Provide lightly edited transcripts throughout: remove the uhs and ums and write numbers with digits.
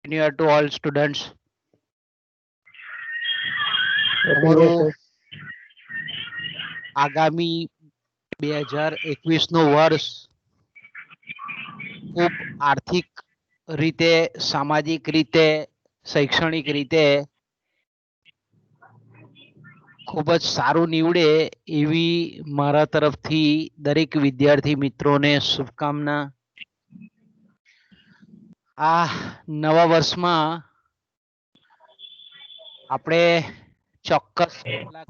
New Year to all students. Happy New Year, sir. આગામી 2021 નું વર્ષ ખૂબ આર્થિક રીતે, સામાજિક રીતે, શૈક્ષણિક રીતે ખૂબ જ સારું નીવડે એવી મારા તરફથી દરેક વિદ્યાર્થી મિત્રોને શુભકામના. આ નવા વર્ષમાં આપણે ચોક્કસ કેટલાક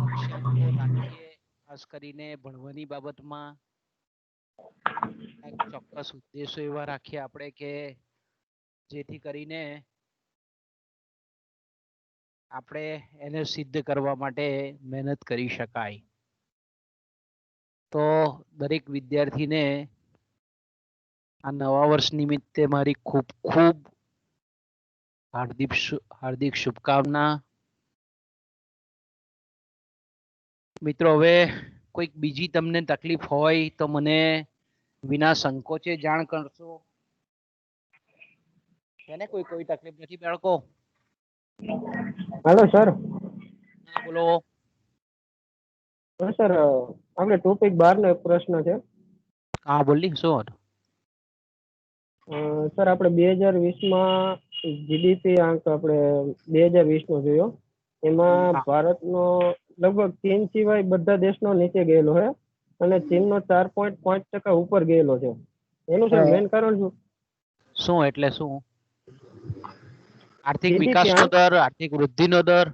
લક્ષ્યાંકો રાખીએ, ખાસ કરીને ભણવાની બાબતમાં એક ચોક્કસ ઉદ્દેશો એવા રાખીએ આપણે કે જેથી કરીને આપણે એને સિદ્ધ કરવા માટે મહેનત કરી શકાય. તો દરેક વિદ્યાર્થીને આ નવા વર્ષ નિમિત્તે મારી ખૂબ ખૂબ હાર્દિક શુભકામના. મિત્રો, હવે કોઈક બીજી તમને તકલીફ હોય તો મને વિના સંકોચે જાણ કરશો. એને કોઈ તકલીફ નથી બાળકો? Hello sir. બોલો. સર, આપણે ટોપિક 12 નો એક પ્રશ્ન છે. હા, બોલી. શું હતું? સર, આપણે 2020 માં જીડીપી આંક આપણે 2020 નો જોયો. એમાં ભારતનો લગભગ ચીન સિવાય બધા દેશનો નીચે ગયેલો છે અને ચીનનો 4.5% ઉપર ગયેલો છે. એનું સર મેઇન કારણ શું? એટલે શું? આર્થિક GDP વિકાસનો દર, આર્થિક વૃદ્ધિનો દર?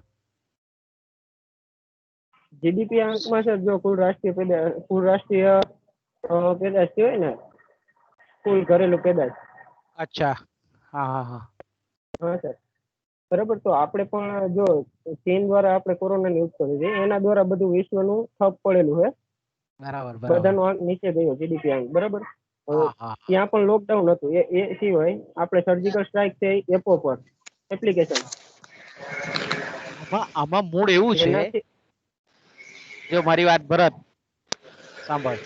જીડીપી આંકમાં સર જો કુલ રાષ્ટ્રીય પેદાશ કહેવાય ને, કુલ ઘરેલું પેદાશ. અચ્છા. હા હા હા. હા સર, બરાબર. તો આપણે પણ જો ચીન દ્વારા આપણે કોરોનાની ઉત્પત્તિ થઈ, એના દ્વારા બધું વિશ્વનું ઠપ પડેલું છે. બરાબર બરાબર. બધાનો આંક નીચે ગયો જીડીપી આંક, બરાબર. ત્યાં પણ લોકડાઉન હતું. એ સિવાય આપણે સર્જિકલ સ્ટ્રાઇક છે એપો પર એપ્લિકેશન. આમાં મૂળ એવું છે, જો મારી વાત ભરત સાંભળ,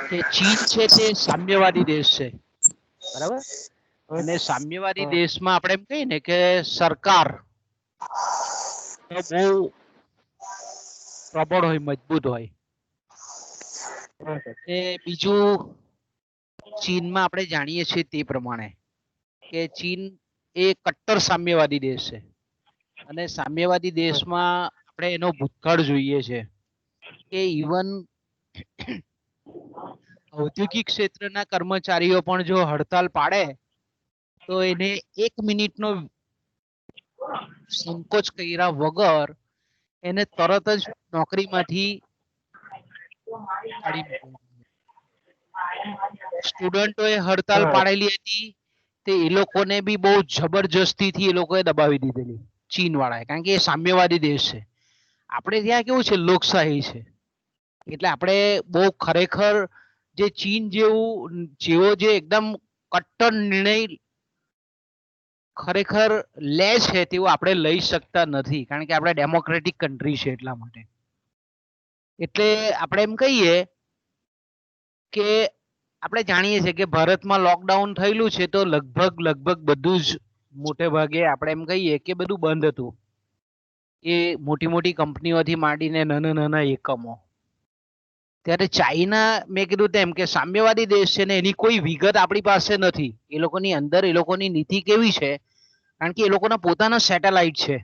કે ચીન છે તે સામ્યવાદી દેશ છે, બરાબર. અને સામ્યવાદી દેશમાં આપણે એમ કહીએ ને કે સરકાર બહુ પ્રબળ હોય, મજબૂત હોય. બીજું, ચીનમાં આપણે જાણીએ છીએ તે પ્રમાણે કે ચીન એ કટ્ટર સામ્યવાદી દેશ છે અને સામ્યવાદી દેશમાં આપણે એનો ભૂતકાળ જોઈએ છે કે ઇવન ઔદ્યોગિક ક્ષેત્રના કર્મચારીઓ પણ જો હડતાલ પાડે તો એને 1 મિનિટનો સંકોચ કર્યા વગર એને તરત જ નોકરીમાંથી કાઢી મૂકવામાં. સ્ટુડન્ટોએ હડતાલ પાડેલી હતી તે એ લોકોને બી બહુ જબરજસ્તીથી એ લોકોએ દબાવી દીધેલી, ચીન વાળાએ, કારણ કે એ સામ્યવાદી દેશ છે. આપણે ત્યાં કેવું છે, લોકશાહી છે. એટલે આપણે બહુ ખરેખર જે ચીન જેવો જે એકદમ કટ્ટર નિર્ણય ખરેખર લે છે તેવું આપણે લઈ શકતા નથી, કારણ કે આપણે ડેમોક્રેટિક કન્ટ્રી છે એટલા માટે. એટલે આપણે એમ કહીએ કે આપણે જાણીએ છીએ કે ભારતમાં લોકડાઉન થયેલું છે તો લગભગ બધું જ મોટે ભાગે આપણે એમ કહીએ કે બધું બંધ હતું. એ મોટી મોટી કંપનીઓથી માંડીને નાના નાના એકમો. ત્યારે ચાઇના, મેં કીધું તેમ કે સામ્યવાદી દેશ છે ને એની કોઈ વિગત આપણી પાસે નથી. એ લોકોની અંદર એ લોકોની નીતિ કેવી છે, કારણ કે એ લોકોના પોતાના સેટેલાઇટ છે.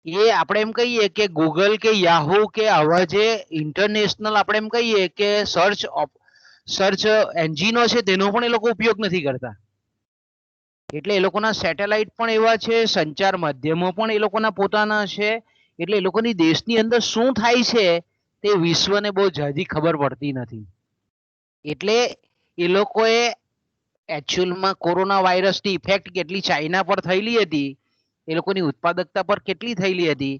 એ આપણે એમ કહીએ કે ગૂગલ કે યાહુ કે આવા જે ઇન્ટરનેશનલ આપણે એમ કહીએ કે સર્ચ એન્જિનો છે તેનો પણ એ લોકો ઉપયોગ નથી કરતા. એટલે એ લોકોના સેટેલાઇટ પણ એવા છે, સંચાર માધ્યમો પણ એ લોકોના પોતાના છે. એટલે એ લોકોની દેશની અંદર શું થાય છે તે વિશ્વને બહુ જલ્દી ખબર પડતી નથી. એટલે એ લોકોએ એકચ્યુઅલમાં કોરોના વાયરસની ઇફેક્ટ કેટલી ચાઇના પર થયેલી હતી, એ લોકોની ઉત્પાદકતા પર કેટલી થયેલી હતી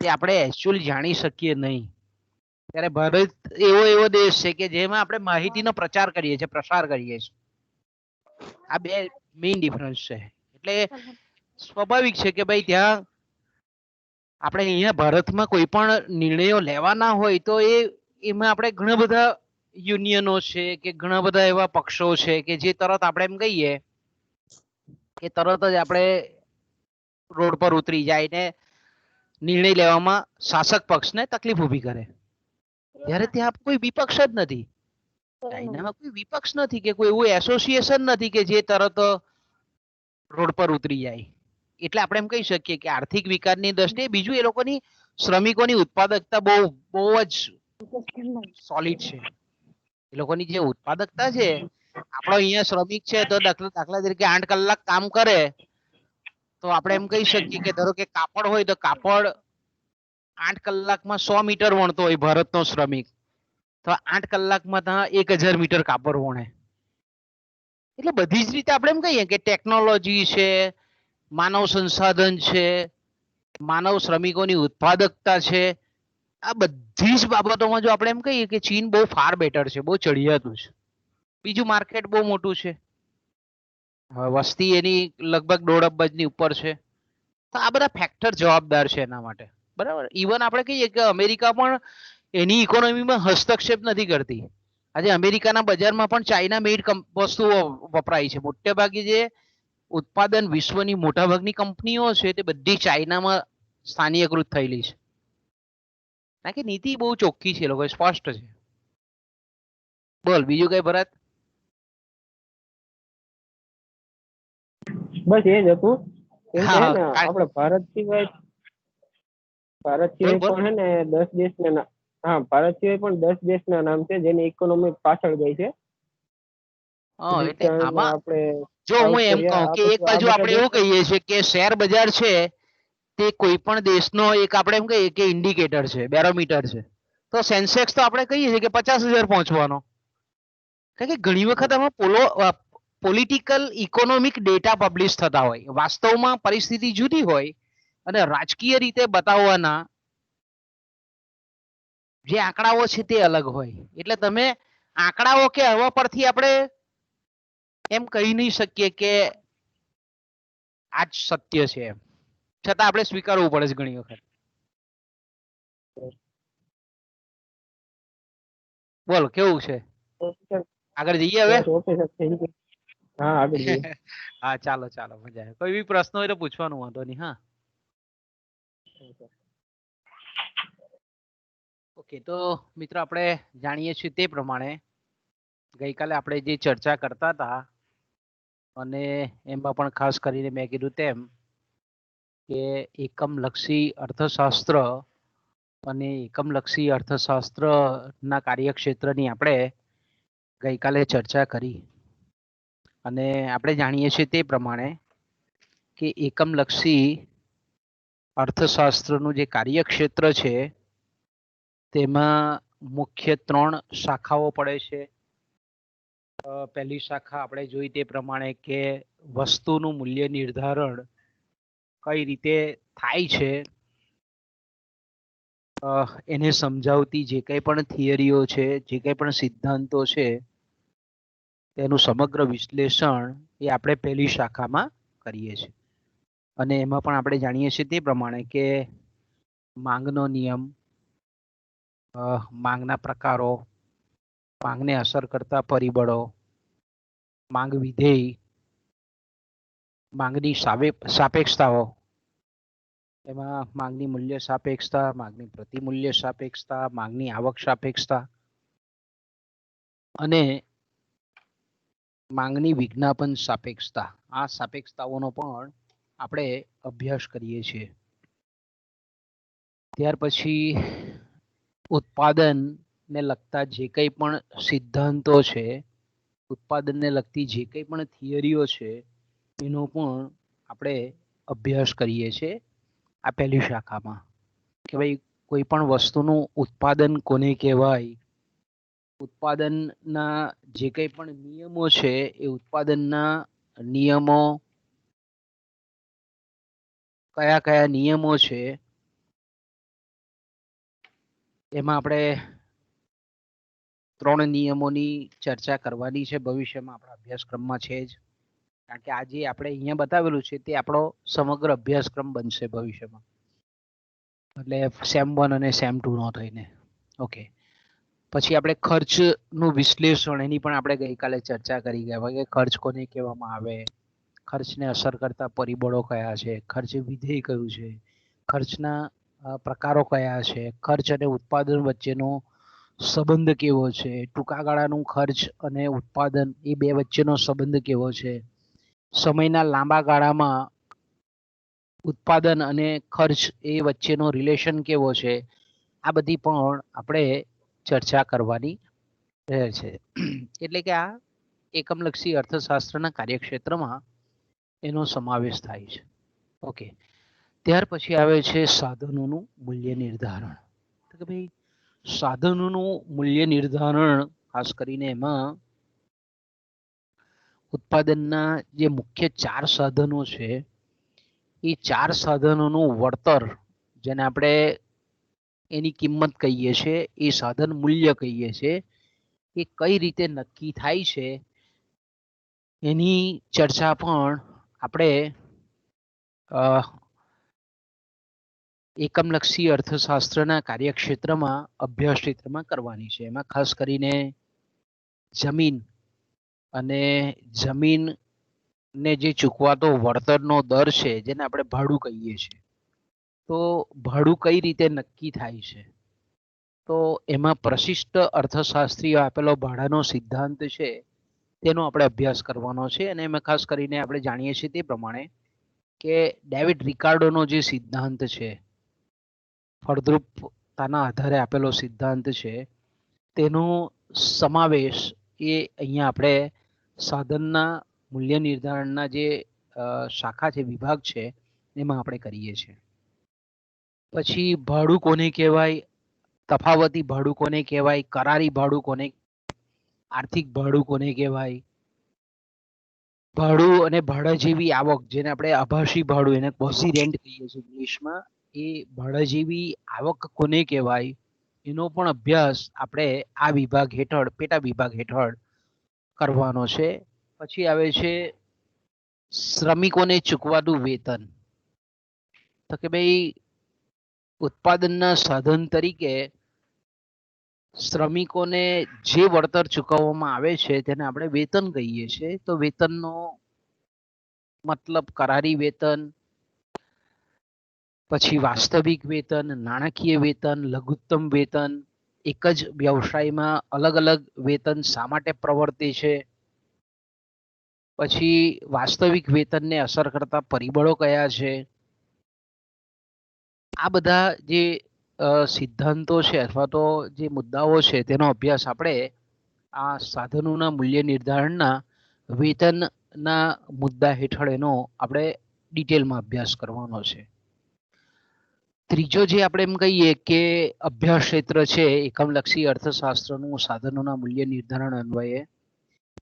તે આપણે એકચ્યુઅલ જાણી શકીએ નહીં. ત્યારે ભારત એવો દેશ છે કે જેમાં આપણે માહિતીનો પ્રચાર કરીએ છીએ, પ્રસાર કરીએ છીએ. આ બે મેઇન ડિફરન્સ છે. એટલે સ્વાભાવિક છે કે ભાઈ ત્યાં આપણે અહીંયા ભારતમાં કોઈ પણ નિર્ણયો લેવાના હોય તો એમાં આપણે ઘણા બધા યુનિયનો છે કે ઘણા બધા એવા પક્ષો છે કે જે તરત આપણે એમ કહીએ કે તરત જ આપણે રોડ પર ઉતરી જાય ને નિર્ણય લેવામાં શાસક પક્ષને તકલીફ ઊભી કરે, જ્યારે ત્યાં કોઈ વિપક્ષ જ નથી. ચાઇનામાં કોઈ વિપક્ષ નથી કે કોઈ એવું એસોસિએશન નથી કે જે તરત રોડ પર ઉતરી જાય. એટલે આપણે એમ કહી શકીએ કે આર્થિક વિકાસની દ્રષ્ટિએ બીજું એ લોકોની શ્રમિકોની ઉત્પાદકતા બહુ જ સોલિડ છે. એ લોકોની જે ઉત્પાદકતા છે, આપણો અહીંયા શ્રમિક છે તો દાખલા તરીકે 8 કલાક કામ કરે તો આપણે એમ કહી શકીએ કે ધારો કે કાપડ હોય તો કાપડ 8 કલાકમાં 100 મીટર વણતો હોય ભારતનો શ્રમિક, તો 8 કલાકમાં ત્યાં 1000 મીટર કાપડ વણે. એટલે બધી જ રીતે આપણે એમ કહીએ કે ટેકનોલોજી છે, માનવ સંસાધન છે, માનવ શ્રમિકોની ઉત્પાદકતા છે, આ બધી જ બાબતોમાં જો આપણે એમ કહીએ કે ચીન બહુ ફાર બેટર છે, બહુ ચડિયાતું છે. બીજું માર્કેટ બહુ મોટું છે, વસ્તી એની લગભગ 1.5 અબજની ઉપર છે. તો આ બધા ફેક્ટર જવાબદાર છે એના માટે, બરાબર. ઇવન આપણે કહીએ કે અમેરિકા પણ એની ઇકોનોમીમાં હસ્તક્ષેપ નથી કરતી. આજે અમેરિકાના બજારમાં પણ ચાઇના મેડ વસ્તુઓ વપરાય છે. મોટે ભાગે જે ઉત્પાદન વિશ્વની મોટાભાગની કંપનીઓ છે તે બધી ચાઇનામાં સ્થાનીયકૃત થયેલી છે. કારણ કે નીતિ બહુ ચોખ્ખી છે, લોકો સ્પષ્ટ છે. બોલ બીજું કઈ ભરત? બસ એ જ હતું. કેમ કે હે ને આપણે ભારત સિવાય પણ હે ને 10 દેશના ભારત સિવાય પણ 10 દેશના નામ છે જેની ઇકોનોમી પાછળ ગઈ છે. એટલે આમાં આપણે જો હું એમ કહું કે એક બાજુ આપણે એવું કહીએ છીએ કે શેર બજાર છે તે કોઈ પણ દેશનો એક આપણે એમ કહીએ કે ઇન્ડિકેટર છે, બેરોમીટર છે. તો સેન્સેક્સ તો આપણે કહીએ છીએ કે 50,000 પહોંચવાનો. કારણ કે ઘણી વખત આમાં પોલિટિકલ ઇકોનોમિક ડેટા પબ્લિશ થતા હોય, વાસ્તવમાં પરિસ્થિતિ જુદી હોય અને રાજકીય રીતે બતાવવાના જે આંકડાઓ છે તે અલગ હોય. એટલે તમે આંકડાઓ કે હવા પરથી આપણે એમ કહી નહીં શકીએ કે આ જ સત્ય છે, એમ છતાં આપણે સ્વીકારવું પડે છે ઘણી વખત. બોલ કેવું છે, આગળ જઈએ હવે? હા ચાલો ચાલો, મજા આવે. કોઈ બી પ્રશ્ન હોય તો પૂછવાનું, વાંધો નહીં. હા ઓકે, તો મિત્રો આપણે જાણીએ છીએ તે પ્રમાણે ગઈકાલે આપણે જે ચર્ચા કરતા હતા અને એમાં પણ ખાસ કરીને મેં કીધું તેમ કે એકમલક્ષી અર્થશાસ્ત્ર અને એકમલક્ષી અર્થશાસ્ત્રના કાર્યક્ષેત્રની આપણે ગઈકાલે ચર્ચા કરી. અને આપણે જાણીએ છીએ તે પ્રમાણે કે એકમલક્ષી અર્થશાસ્ત્રનું જે કાર્યક્ષેત્ર છે તેમાં મુખ્ય 3 શાખાઓ પડે છે. પહેલી શાખા આપણે જોઈ તે પ્રમાણે કે વસ્તુનું મૂલ્ય નિર્ધારણ કઈ રીતે થાય છે એને સમજાવતી જે કંઈ પણ થિયરીઓ છે, જે કંઈ પણ સિદ્ધાંતો છે, તેનું સમગ્ર વિશ્લેષણ એ આપણે પહેલી શાખામાં કરીએ છીએ. અને એમાં પણ આપણે જાણીએ છીએ તે પ્રમાણે કે માંગનો નિયમ, માંગના પ્રકારો, માંગને અસર કરતા પરિબળો, માંગ વિધેય, માંગની સાપેક્ષતાઓ, એમાં માંગની મૂલ્ય સાપેક્ષતા, માંગની પ્રતિમૂલ્ય સાપેક્ષતા, માંગની આવક સાપેક્ષતા અને માંગની વિજ્ઞાપન સાપેક્ષતા. આ સાપેક્ષતાઓનો પણ આપણે અભ્યાસ કરીએ છીએ. ત્યાર પછી ઉત્પાદનને લગતા જે કંઈ પણ સિદ્ધાંતો છે, ઉત્પાદનને લગતી જે કંઈ પણ થિયરીઓ છે એનો પણ આપણે અભ્યાસ કરીએ છીએ આ પહેલી શાખામાં. કે ભાઈ કોઈ પણ વસ્તુનું ઉત્પાદન કોને કહેવાય, ઉત્પાદનના જે કંઈ પણ નિયમો છે એ ઉત્પાદનના નિયમો કયા કયા નિયમો છે એમાં આપણે 3 નિયમોની ચર્ચા કરવાની છે ભવિષ્યમાં, આપણા અભ્યાસક્રમમાં છે જ. કારણ કે આજે આપણે અહીંયા બતાવેલું છે તે આપણો સમગ્ર અભ્યાસક્રમ બનશે ભવિષ્યમાં, એટલે SEM 1 અને SEM 2 નો થઈને. ઓકે, પછી આપણે ખર્ચનું વિશ્લેષણ, એની પણ આપણે ગઈકાલે ચર્ચા કરી ગયા કે ખર્ચ કોને કહેવામાં આવે, ખર્ચને અસર કરતા પરિબળો કયા છે, ખર્ચ વિધેય કયું છે, ખર્ચના પ્રકારો કયા છે, ખર્ચ અને ઉત્પાદન વચ્ચેનો સંબંધ કેવો છે, ટૂંકા ગાળાનું ખર્ચ અને ઉત્પાદન એ બે વચ્ચેનો સંબંધ કેવો છે, સમયના લાંબા ગાળામાં ઉત્પાદન અને ખર્ચ એ વચ્ચેનો રિલેશન કેવો છે, આ બધી પણ આપણે ચર્ચા કરવાની રહે છે. એટલે કે આ એકમલક્ષી અર્થશાસ્ત્રના કાર્યક્ષેત્રમાં એનો સમાવેશ થાય છે. ઓકે, ત્યાર પછી આવે છે સાધનોનું મૂલ્ય નિર્ધારણ. તો કે ભાઈ સાધનોનું મૂલ્ય નિર્ધારણ ખાસ કરીને એમાં ઉત્પાદનના જે મુખ્ય 4 સાધનો છે એ 4 સાધનોનું વળતર, જેને આપણે એની કિંમત કહીએ છીએ, એ સાધન મૂલ્ય કહીએ છીએ, એ કઈ રીતે નક્કી થાય છે એની ચર્ચા પણ આપણે એકમલક્ષી અર્થશાસ્ત્રના કાર્યક્ષેત્રમાં અભ્યાસ ક્ષેત્રમાં કરવાની છે. એમાં ખાસ કરીને જમીન અને જમીનને જે ચૂકવાતો વળતરનો દર છે, જેને આપણે ભાડું કહીએ છીએ, તો ભાડું કઈ રીતે નક્કી થાય છે, તો એમાં પ્રશિષ્ટ અર્થશાસ્ત્રીઓ આપેલો ભાડાનો સિદ્ધાંત છે તેનો આપણે અભ્યાસ કરવાનો છે. અને એમાં ખાસ કરીને આપણે જાણીએ છીએ તે પ્રમાણે કે ડેવિડ રિકાર્ડોનો જે સિદ્ધાંત છે, ફળદ્રુપતાના આધારે આપેલો સિદ્ધાંત છે, તેનો સમાવેશ એ અહીંયા આપણે સાધનના મૂલ્ય નિર્ધારણના જે શાખા છે, વિભાગ છે, એમાં આપણે કરીએ છીએ. પછી ભાડું કોને કહેવાય, તફાવતી ભાડું કોને કહેવાય, કરારી ભાડું કોને, આર્થિક ભાડું કોને કહેવાય, ભાડું અને ભાડા જેવી આવક, જેને આપણે આભાસી ભાડું, એને ક્વોઝી રેન્ટ કહીએ છીએ ઇંગ્લિશમાં, એ ભાડા જેવી આવક કોને કહેવાય, એનો પણ અભ્યાસ આપણે આ વિભાગ હેઠળ, પેટા વિભાગ હેઠળ કરવાનો છે. પછી આવે છે શ્રમિકોને ચૂકવાતું વેતન. તો કે ભાઈ ઉત્પાદનના સાધન તરીકે શ્રમિકોને જે વળતર ચૂકવવામાં આવે છે તેને આપણે વેતન કહીએ છીએ. તો વેતનનો મતલબ કરારી વેતન, પછી વાસ્તવિક વેતન, નાણાકીય વેતન, લઘુત્તમ વેતન, એક જ વ્યવસાયમાં અલગ અલગ વેતન શા માટે પ્રવર્તે છે, પછી વાસ્તવિક વેતનને અસર કરતા પરિબળો કયા છે, આ બધા જે સિદ્ધાંતો છે અથવા તો જે મુદ્દાઓ છે તેનો અભ્યાસ આપણે આ સાધનોના મૂલ્ય નિર્ધારણના વેતનના મુદ્દા હેઠળ એનો આપણે ડિટેલમાં અભ્યાસ કરવાનો છે. ત્રીજો જે આપણે એમ કહીએ કે અભ્યાસ ક્ષેત્ર છે એકમલક્ષી અર્થશાસ્ત્રનું સાધનોના મૂલ્ય નિર્ધારણ અન્વયે,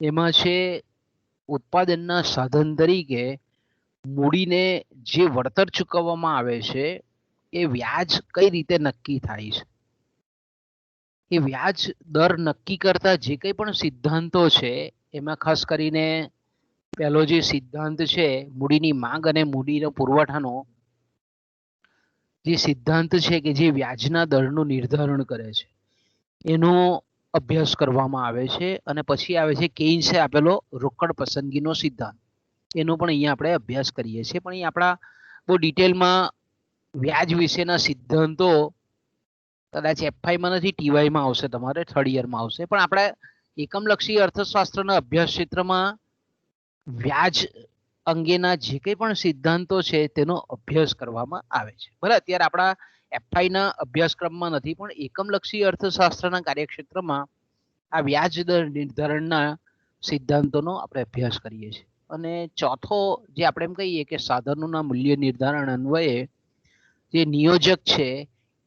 એમાં છે ઉત્પાદનના સાધન તરીકે મૂડીને જે વળતર ચૂકવવામાં આવે છે એ વ્યાજ કઈ રીતે નક્કી થાય છે. એ વ્યાજ દર નક્કી કરતા જે કંઈ પણ સિદ્ધાંતો છે એમાં ખાસ કરીને પહેલો જે સિદ્ધાંત છે મૂડીની માંગ અને મૂડીનો પુરવઠાનો જે સિદ્ધાંત છે કે જે વ્યાજના દરનું નિર્ધારણ કરે છે, એનો અભ્યાસ કરવામાં આવે છે. અને પછી આવે છે કેઇન્સે આપેલો રોકડ પસંદગીનો સિદ્ધાંત, એનો પણ અહીંયા આપણે અભ્યાસ કરીએ છીએ. પણ અહીં આપણા બહુ ડિટેલમાં વ્યાજ વિશેના સિદ્ધાંતો કદાચ એફઆઈમાં નથી, ટીવાયમાં આવશે, તમારે થર્ડ યરમાં આવશે. પણ આપણે એકમલક્ષી અર્થશાસ્ત્રના અભ્યાસ ક્ષેત્રમાં વ્યાજ અંગેના જે કંઈ પણ સિદ્ધાંતો છે તેનો અભ્યાસ કરવામાં આવે છે. ભલે અત્યારે આપણા એફઆઈના અભ્યાસક્રમમાં નથી, પણ એકમલક્ષી અર્થશાસ્ત્રના કાર્યક્ષેત્રમાં આ વ્યાજ દર નિર્ધારણના સિદ્ધાંતોનો આપણે અભ્યાસ કરીએ છીએ. અને ચોથો જે આપણે એમ કહીએ કે સાધનોના મૂલ્ય નિર્ધારણ અન્વયે જે નિયોજક છે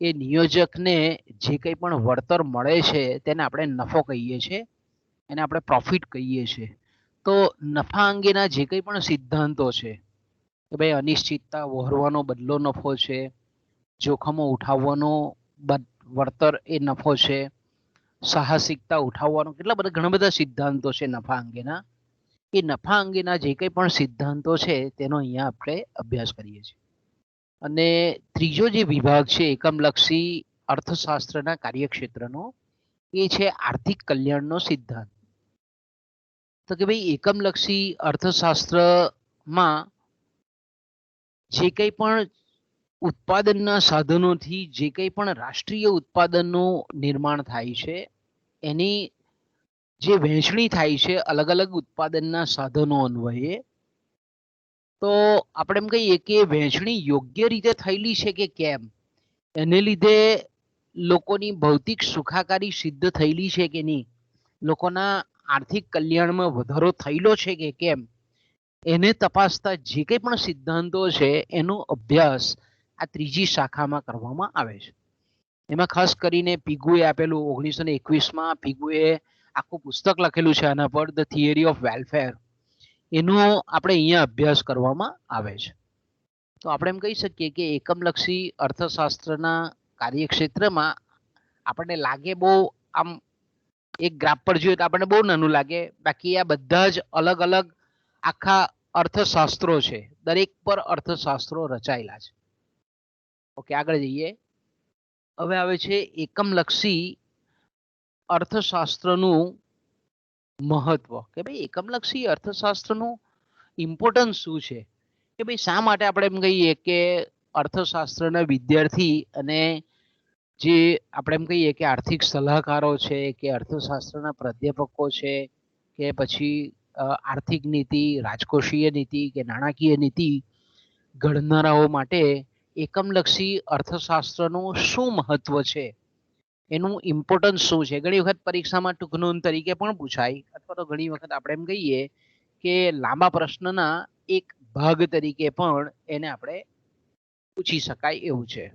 એ નિયોજકને જે કંઈ પણ વળતર મળે છે તેને આપણે નફો કહીએ છીએ, એને આપણે પ્રોફિટ કહીએ છીએ. તો નફા અંગેના જે કંઈ પણ સિદ્ધાંતો છે કે ભાઈ અનિશ્ચિતતા વહોરવાનો બદલો નફો છે, જોખમો ઉઠાવવાનો વળતર એ નફો છે, સાહસિકતા ઉઠાવવાનો, ઘણા બધા સિદ્ધાંતો છે નફા અંગેના. એ નફા અંગેના જે કંઈ પણ સિદ્ધાંતો છે તેનો અહીંયા આપણે અભ્યાસ કરીએ છીએ. અને ત્રીજો જે વિભાગ છે એકમલક્ષી અર્થશાસ્ત્રના કાર્યક્ષેત્રનો, એ છે આર્થિક કલ્યાણનો સિદ્ધાંત. તો કે ભાઈ એકમલક્ષી અર્થશાસ્ત્રમાં જે કંઈ પણ ઉત્પાદનના સાધનોથી જે કંઈ પણ રાષ્ટ્રીય ઉત્પાદનનું નિર્માણ થાય છે એની જે વહેંચણી થાય છે અલગ અલગ ઉત્પાદનના સાધનો અન્વયે, તો આપણે એમ કહીએ કે વહેંચણી યોગ્ય રીતે થયેલી છે કે કેમ, એને લીધે લોકોની ભૌતિક સુખાકારી સિદ્ધ થયેલી છે કે નહીં, લોકોના આર્થિક કલ્યાણમાં વધારો થયેલો છે કે કેમ, એને તપાસતા જે કંઈ પણ સિદ્ધાંતો છે એનો અભ્યાસ આ ત્રીજી શાખામાં કરવામાં આવે છે. એમાં ખાસ કરીને પીગુએ આપેલું 1921માં પીગુએ આખું પુસ્તક લખેલું છે આના પર, ધ થિયરી ઓફ વેલફેર, એનો આપણે અહીંયા અભ્યાસ કરવામાં આવે છે. તો આપણે એમ કહી શકીએ કે એકમલક્ષી અર્થશાસ્ત્રના કાર્યક્ષેત્રમાં આપણને લાગે બહુ આમ એક ગ્રાફ પર જોઈએ તો આપણને બહુ નાનું લાગે, બાકી આ બધા જ અલગ અલગ આખા અર્થશાસ્ત્રો છે, દરેક પર અર્થશાસ્ત્રો રચાયેલા છે. ઓકે, આગળ જઈએ. હવે આવે છે એકમલક્ષી અર્થશાસ્ત્રનું મહત્વ, કે ભાઈ એકમલક્ષી અર્થશાસ્ત્રનું ઇમ્પોર્ટન્સ શું છે, કે ભાઈ શા માટે આપણે એમ કહીએ કે અર્થશાસ્ત્રના વિદ્યાર્થી અને જે આપણે એમ કહીએ કે આર્થિક સલાહકારો છે કે અર્થશાસ્ત્રના પ્રાધ્યાપકો છે કે પછી આર્થિક નીતિ, રાજકોષીય નીતિ કે નાણાકીય નીતિ ઘડનારાઓ માટે એકમલક્ષી અર્થશાસ્ત્રનું શું મહત્વ છે, એનું ઇમ્પોર્ટન્સ શું છે. ઘણી વખત પરીક્ષામાં ટૂંક નોંધ તરીકે પણ પૂછાય, અથવા તો ઘણી વખત આપણે એમ કહીએ કે લાંબા પ્રશ્નના એક ભાગ તરીકે પણ એને આપણે પૂછી શકાય એવું છે.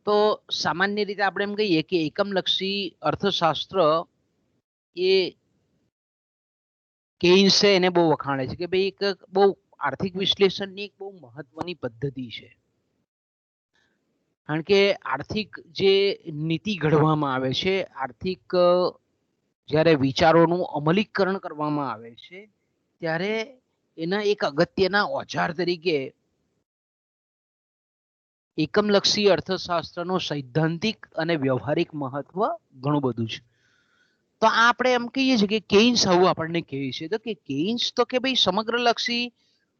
તો સામાન્ય રીતે આપણે એમ કહીએ કે એકમલક્ષી અર્થશાસ્ત્ર એ કેઇન્સે એને બહુ વખાણે છે કે ભાઈ એક બહુ આર્થિક વિશ્લેષણની એક બહુ મહત્વની પદ્ધતિ છે. કારણ કે આર્થિક જે નીતિ ઘડવામાં આવે છે, આર્થિક જ્યારે વિચારોનું અમલીકરણ કરવામાં આવે છે ત્યારે એના એક અગત્યના ઓજાર તરીકે એકમલક્ષી અર્થશાસ્ત્રનું સૈદ્ધાંતિક અને વ્યવહારિક મહત્વ ઘણું બધું છે. તો આ આપણે એમ કહીએ છીએ કે કેઇન્સ આવું આપણને કહે છે, તો કે કેઇન્સ તો કે ભાઈ સમગ્રલક્ષી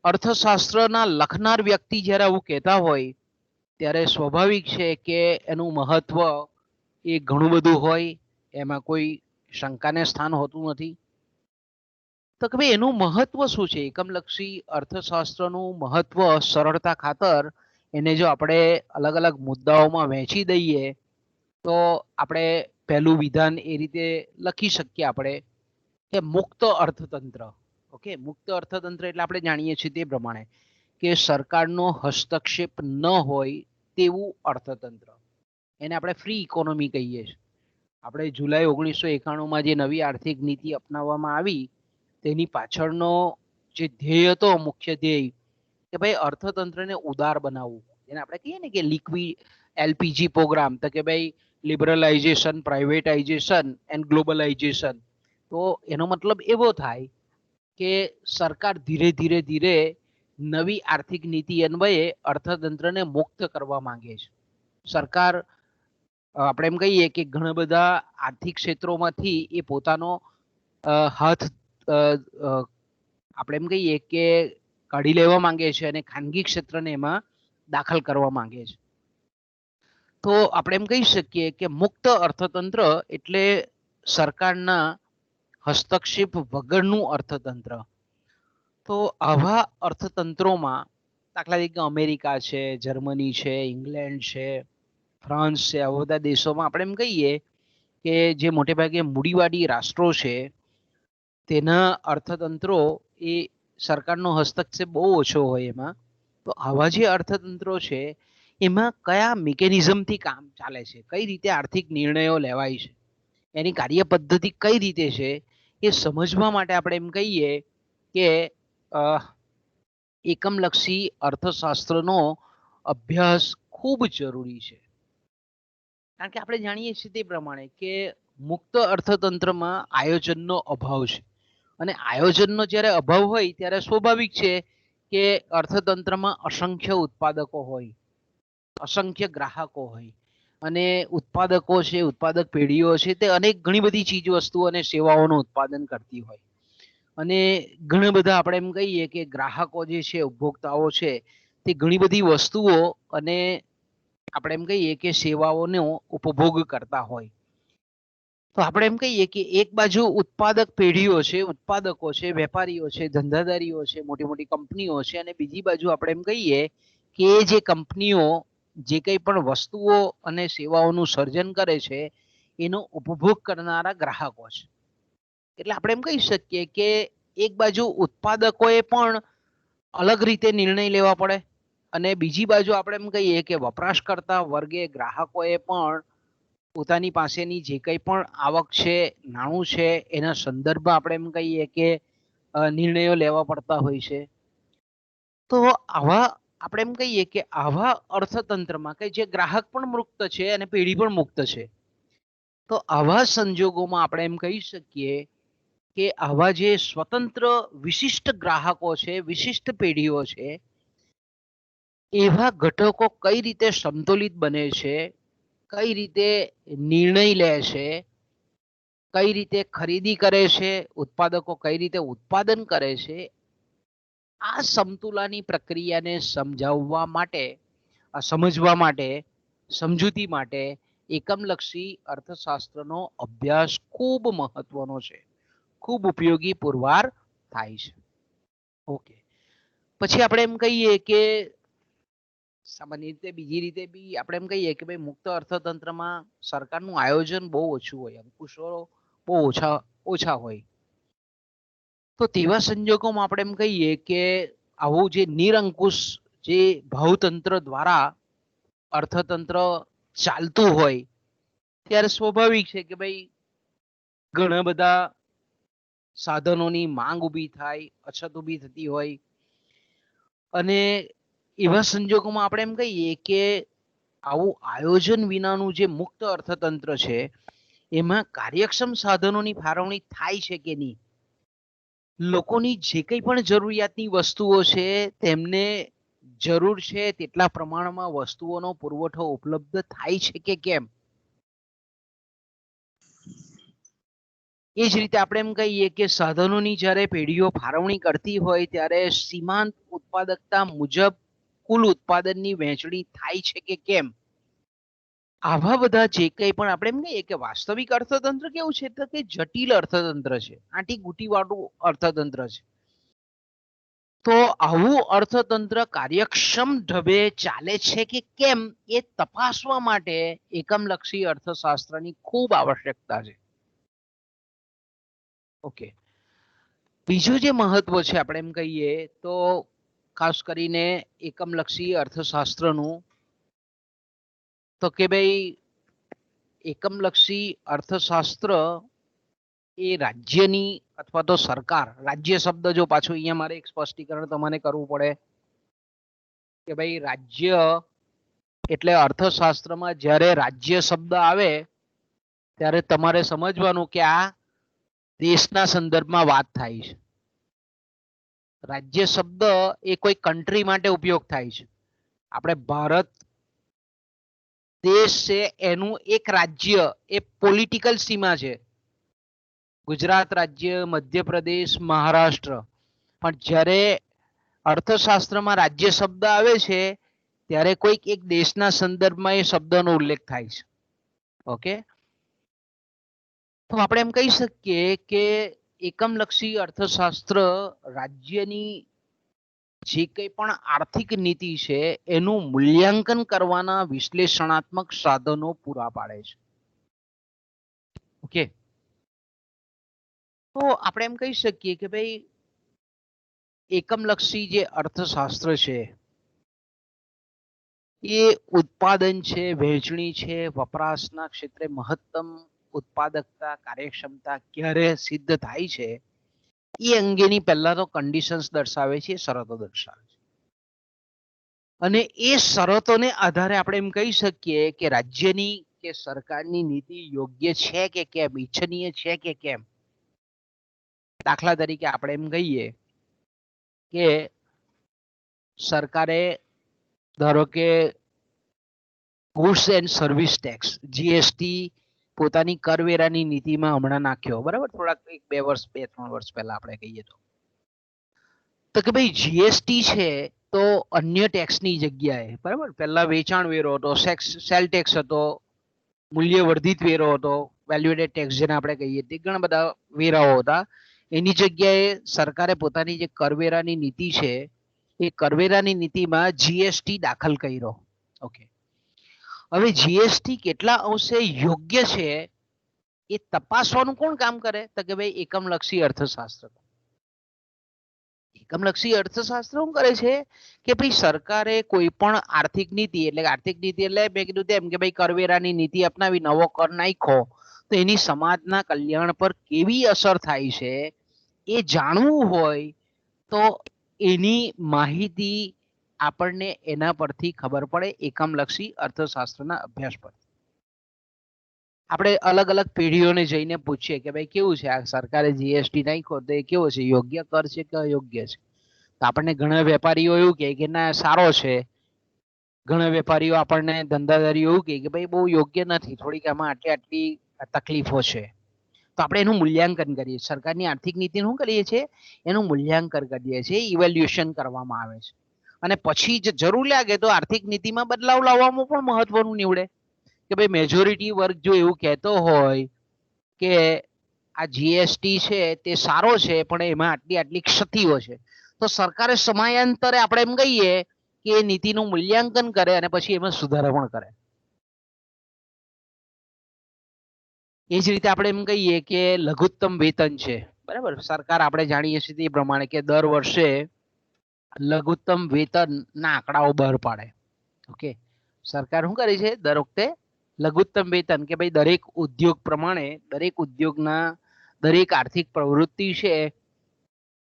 અર્થશાસ્ત્રના લખનાર વ્યક્તિ જ્યારે આવું કહેતા હોય ત્યારે સ્વાભાવિક છે કે એનું મહત્વ એ ઘણું બધું હોય, એમાં કોઈ શંકાને સ્થાન હોતું નથી. તો કે ભાઈ એનું મહત્વ શું છે, એકમલક્ષી અર્થશાસ્ત્રનું મહત્વ સરળતા ખાતર એને જો આપણે અલગ અલગ મુદ્દાઓમાં વહેંચી દઈએ તો આપણે પહેલું વિધાન એ રીતે લખી શકીએ આપણે કે મુક્ત અર્થતંત્ર. ઓકે, મુક્ત અર્થતંત્ર એટલે આપણે જાણીએ છીએ તે પ્રમાણે કે સરકારનો હસ્તક્ષેપ ન હોય તેવું અર્થતંત્ર, એને આપણે ફ્રી ઇકોનોમી કહીએ છીએ. આપણે જુલાઈ 1991માં જે નવી આર્થિક નીતિ અપનાવવામાં આવી તેની પાછળનો જે ધ્યેય હતો, મુખ્ય ધ્યેય, કે ભાઈ અર્થતંત્રને ઉદાર બનાવવું, જેને આપણે કહીએ ને કે લિક્વિડ એલપીજી પ્રોગ્રામ, તો કે ભાઈ લિબરલાઇઝેશન, પ્રાઇવેટાઇઝેશન એન્ડ ગ્લોબલાઇઝેશન. તો એનો મતલબ એવો થાય કે સરકાર ધીરે ધીરે ધીરે નવી આર્થિક નીતિ અન્વયે અર્થતંત્રને મુક્ત કરવા માંગે છે. સરકાર આપણે એમ કહીએ કે ઘણા બધા આર્થિક ક્ષેત્રોમાંથી એ પોતાનો હાથ આપણે એમ કહીએ કે કાઢી લેવા માંગે છે અને ખાનગી ક્ષેત્રને એમાં દાખલ કરવા માંગે છે. તો આપણે એમ કહી શકીએ કે મુક્ત અર્થતંત્ર એટલે સરકારના હસ્તક્ષેપ વગરનું અર્થતંત્ર. તો આવા અર્થતંત્રોમાં દાખલા તરીકે અમેરિકા છે, જર્મની છે, ઇંગ્લેન્ડ છે, ફ્રાન્સ છે, આવા બધા દેશોમાં આપણે એમ કહીએ કે જે મોટે ભાગે મૂડીવાદી રાષ્ટ્રો છે તેના અર્થતંત્રો એ સરકારનો હસ્તક્ષેપ બહુ ઓછો હોય એમાં. તો આવા જે અર્થતંત્રો છે એમાં કયા મિકેનિઝમથી કામ ચાલે છે, કઈ રીતે આર્થિક નિર્ણયો લેવાય છે, એની કાર્ય પદ્ધતિ કઈ રીતે છે, એ સમજવા માટે આપણે એમ કહીએ કે એકમલક્ષી અર્થશાસ્ત્રનો અભ્યાસ ખૂબ જરૂરી છે. કારણ કે આપણે જાણીએ છીએ તે પ્રમાણે કે મુક્ત અર્થતંત્રમાં આયોજનનો અભાવ છે, અને આયોજનનો જ્યારે અભાવ હોય ત્યારે સ્વાભાવિક છે કે અર્થતંત્રમાં અસંખ્ય ઉત્પાદકો હોય, અસંખ્ય ગ્રાહકો હોય, અને ઉત્પાદકો છે, ઉત્પાદક પેઢીઓ છે, તે અનેક ઘણી બધી ચીજ વસ્તુઓ અને સેવાઓનું ઉત્પાદન કરતી હોય અને ઘણા બધા આપણે એમ કહીએ કે ગ્રાહકો જે છે, ઉપભોક્તાઓ છે, તે ઘણી બધી વસ્તુઓ અને આપણે એમ કહીએ કે સેવાઓનો ઉપભોગ કરતા હોય. તો આપણે એમ કહીએ કે એક બાજુ ઉત્પાદક પેઢીઓ છે, ઉત્પાદકો છે, વેપારીઓ છે, ધંધાદારીઓ છે, મોટી મોટી કંપનીઓ છે, અને બીજી બાજુ આપણે એમ કહીએ કે જે કંપનીઓ જે કંઈ પણ વસ્તુઓ અને સેવાઓનું સર્જન કરે છે એનો ઉપભોગ કરનારા ગ્રાહકો છે. એટલે આપણે એમ કહી શકીએ કે એક બાજુ ઉત્પાદકોએ પણ અલગ રીતે નિર્ણય લેવા પડે અને બીજી બાજુ આપણે એમ કહીએ કે વપરાશકર્તા વર્ગે ગ્રાહકોએ પણ પોતાની પાસેની જે કંઈ પણ આવક છે, નાણું છે, એના સંદર્ભમાં આપણે એમ કહીએ કે નિર્ણયો લેવા પડતા હોય છે. તો આવા આપણે એમ કહીએ કે આવા અર્થતંત્રમાં કે જે ગ્રાહક પણ મુક્ત છે અને પેઢી પણ મુક્ત છે, તો આવા સંજોગોમાં આપણે એમ કહી શકીએ કે આવા જે સ્વતંત્ર વિશિષ્ટ ગ્રાહકો છે, વિશિષ્ટ પેઢીઓ છે, એવા ઘટકો કઈ રીતે સંતુલિત બને છે, કઈ રીતે નિર્ણય લે છે, કઈ રીતે ખરીદી કરે છે, ઉત્પાદકો કઈ રીતે ઉત્પાદન કરે છે, આ સમતુલાની પ્રક્રિયાને સમજાવવા માટે, સમજવા માટે, સમજૂતી માટે એકમલક્ષી અર્થશાસ્ત્રનો અભ્યાસ ખૂબ મહત્વનો છે, ખૂબ ઉપયોગી પુરવાર થાય છે. ઓકે, પછી આપણે એમ કહીએ કે સામાન્ય રીતે બીજી રીતે બી આપણે એમ કહીએ કે ભાઈ મુક્ત અર્થતંત્રમાં સરકારનું આયોજન બહુ ઓછું હોય, અંકુશો બહુ ઓછા હોય. તો તેવા સંજોગોમાં આપણે એમ કહીએ કે આવું જે નિરંકુશ જે ભાવતંત્ર દ્વારા અર્થતંત્ર ચાલતું હોય ત્યારે સ્વાભાવિક છે કે ભાઈ ઘણા બધા સાધનોની માંગ ઊભી થાય, અછત ઊભી થતી હોય અને એવા સંજોગોમાં આપણે એમ કહીએ કે આવું આયોજન વિનાનું જે મુક્ત અર્થતંત્ર છે એમાં કાર્યક્ષમ સાધનોની ફાળવણી થાય છે કે નહીં, લોકોની જે કંઈ પણ જરૂરિયાતની વસ્તુઓ છે તેમને જરૂર છે તેટલા પ્રમાણમાં વસ્તુઓનો પુરવઠો ઉપલબ્ધ થાય છે કે કેમ, એ જ રીતે આપણે એમ કહીએ કે સાધનોની જ્યારે પેઢીઓ ફાળવણી કરતી હોય ત્યારે સીમાંત ઉત્પાદકતા મુજબ કુલ ઉત્પાદનની વહેંચણી થાય છે કે કેમ, આવા બધા જે કંઈ પણ આપણે એમ કહીએ કે વાસ્તવિક અર્થતંત્ર કેવું છે તો કે જટિલ અર્થતંત્ર છે, આંટી ગુટી વાળું અર્થતંત્ર છે. તો આવું અર્થતંત્ર કાર્યક્ષમ ઢબે ચાલે છે કે કેમ એ તપાસવા માટે એકમલક્ષી અર્થશાસ્ત્રની ખૂબ આવશ્યકતા છે. ઓકે, બીજું જે મહત્વ છે આપણે એમ કહીએ તો ખાસ કરીને એકમલક્ષી અર્થશાસ્ત્રનું તો કે ભાઈ એકમલક્ષી અર્થશાસ્ત્ર એ રાજ્યની અથવા તો સરકાર, રાજ્ય શબ્દ જો પાછું અહીંયા મારે એક સ્પષ્ટીકરણ તમારે કરવું પડે કે ભાઈ રાજ્ય એટલે અર્થશાસ્ત્રમાં જ્યારે રાજ્ય શબ્દ આવે ત્યારે તમારે સમજવાનું કે આ દેશના સંદર્ભમાં વાત થાય છે. રાજ્ય શબ્દ એ કોઈ કન્ટ્રી માટે ઉપયોગ થાય છે. આપણે ભારત દેશ છે એનું એક રાજ્ય એ પોલિટિકલ સીમા છે, ગુજરાત રાજ્ય, મધ્યપ્રદેશ, મહારાષ્ટ્ર, પણ જ્યારે અર્થશાસ્ત્રમાં રાજ્ય શબ્દ આવે છે ત્યારે કોઈક એક દેશના સંદર્ભમાં એ શબ્દનો ઉલ્લેખ થાય છે. ઓકે, તો આપણે એમ કહી શકીએ કે એકમલક્ષી અર્થશાસ્ત્ર રાજ્યની જે કંઈ પણ આર્થિક નીતિ છે એનું મૂલ્યાંકન કરવાના વિશ્લેષણાત્મક સાધનો પૂરા પાડે છે. ઓકે, તો આપણે એમ કહી શકીએ કે ભાઈ એકમલક્ષી જે અર્થશાસ્ત્ર છે એ ઉત્પાદન છે, વહેંચણી છે, વપરાશના ક્ષેત્રે મહત્તમ ઉત્પાદકતા, કાર્યક્ષમતા ક્યારે સિદ્ધ થાય છે એ અંગેની પહેલા તો કન્ડિશન્સ દર્શાવે છે, શરતો દર્શાવે છે, અને એ શરતોને આધારે આપણે એમ કહી શકીએ કે રાજ્યની કે સરકારની નીતિ યોગ્ય છે કે કેમ, ઈચ્છનીય છે કે કેમ. દાખલા તરીકે આપણે એમ કહીએ કે સરકારે ધારો કે goods and service tax GST પોતાની કરવેરાની નીતિમાં હમણાં નાખ્યો, બરાબર, થોડાક 2 વર્ષ પહેલા આપણે કહીએ તો કે ભાઈ જીએસટી છે તો અન્ય ટેક્સની જગ્યાએ, બરાબર, પહેલા વેચાણ વેરો હતો, સેલ ટેક્સ હતો, મૂલ્ય વર્ધિત વેરો હતો, વેલ્યુએટેડ ટેક્સ જેને આપણે કહીએ તે ઘણા બધા વેરાઓ હતા. એની જગ્યાએ સરકારે પોતાની જે કરવેરાની નીતિ છે એ કરવેરાની નીતિમાં જીએસટી દાખલ કર્યો. ઓકે, હવે જીએસટી કેટલા અંશે યોગ્ય છે એ તપાસવાનું કોણ કામ કરે? તો કે ભાઈ એકમલક્ષી અર્થશાસ્ત્ર. એકમલક્ષી અર્થશાસ્ત્ર શું કરે છે કે ભાઈ સરકારે કોઈ પણ આર્થિક નીતિ એટલે મેં કીધું તેમ કે ભાઈ કરવેરાની નીતિ અપનાવી, નવો કર નાખ્યો તો એની સમાજના કલ્યાણ પર કેવી અસર થાય છે એ જાણવું હોય તો એની માહિતી આપણને એના પરથી ખબર પડે, એકમલક્ષી અર્થશાસ્ત્રના અભ્યાસ પર. આપણે અલગ અલગ પેઢીઓને જઈને પૂછીએ કે ભાઈ કેવું છે આ સરકારે જીએસટી નાખ્યો તો એ કેવો છે, યોગ્ય કર છે કે અયોગ્ય છે? તો આપણને ઘણા વેપારીઓ એવું કહે કે ના સારો છે, ઘણા વેપારીઓ આપણને ધંધાદારીઓ એવું કહે કે ભાઈ બહુ યોગ્ય નથી, થોડીક આમાં આટલી તકલીફો છે. તો આપણે એનું મૂલ્યાંકન કરીએ, સરકારની આર્થિક નીતિ શું કરીએ છીએ, એનું મૂલ્યાંકન કરીએ છીએ, ઇવેલ્યુએશન કરવામાં આવે છે. અને પછી જ જરૂર લાગે તો આર્થિક નીતિમાં બદલાવ લાવવામાં પણ મહત્વનું નીવડે કે ભાઈ મેજોરિટી વર્ગ જો એવું કહેતો હોય કે આ જીએસટી છે તે સારો છે પણ એમાં આટલી ક્ષતિઓ છે, તો સરકારે સમયાંતરે આપણે એમ કહીએ કે એ નીતિનું મૂલ્યાંકન કરે અને પછી એમાં સુધારા પણ કરે. એ જ રીતે આપણે એમ કહીએ કે લઘુત્તમ વેતન છે, બરાબર, સરકાર આપણે જાણીએ છીએ તે પ્રમાણે કે દર વર્ષે લઘુત્તમ વેતનના આંકડાઓ બહાર પાડે. ઓકે, સરકાર શું કરે છે દર વખતે લઘુત્તમ વેતન કે ભાઈ દરેક ઉદ્યોગ પ્રમાણે દરેક ઉદ્યોગના દરેક આર્થિક પ્રવૃત્તિ છે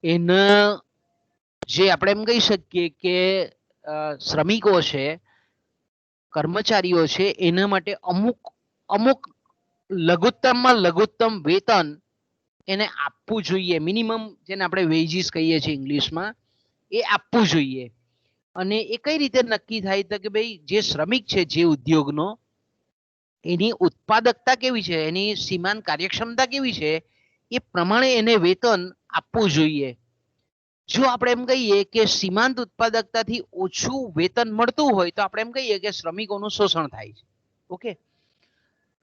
એના જે આપણે એમ કહી શકીએ કે શ્રમિકો છે, કર્મચારીઓ છે, એના માટે અમુક લઘુત્તમમાં લઘુત્તમ વેતન એને આપવું જોઈએ, મિનિમમ જેને આપણે વેજીસ કહીએ છીએ ઇંગ્લિશમાં, એ આપવું જોઈએ. અને એ કઈ રીતે નક્કી થાય તો કે ભાઈ જે શ્રમિક છે જે ઉદ્યોગનો, એની ઉત્પાદકતા કેવી છે, એની સીમાંત કાર્યક્ષમતા કેવી છે, એ પ્રમાણે એને વેતન આપવું જોઈએ. જો આપણે એમ કહીએ કે સીમાંત ઉત્પાદકતાથી ઓછું વેતન મળતું હોય તો આપણે એમ કહીએ કે શ્રમિકોનું શોષણ થાય છે. ઓકે,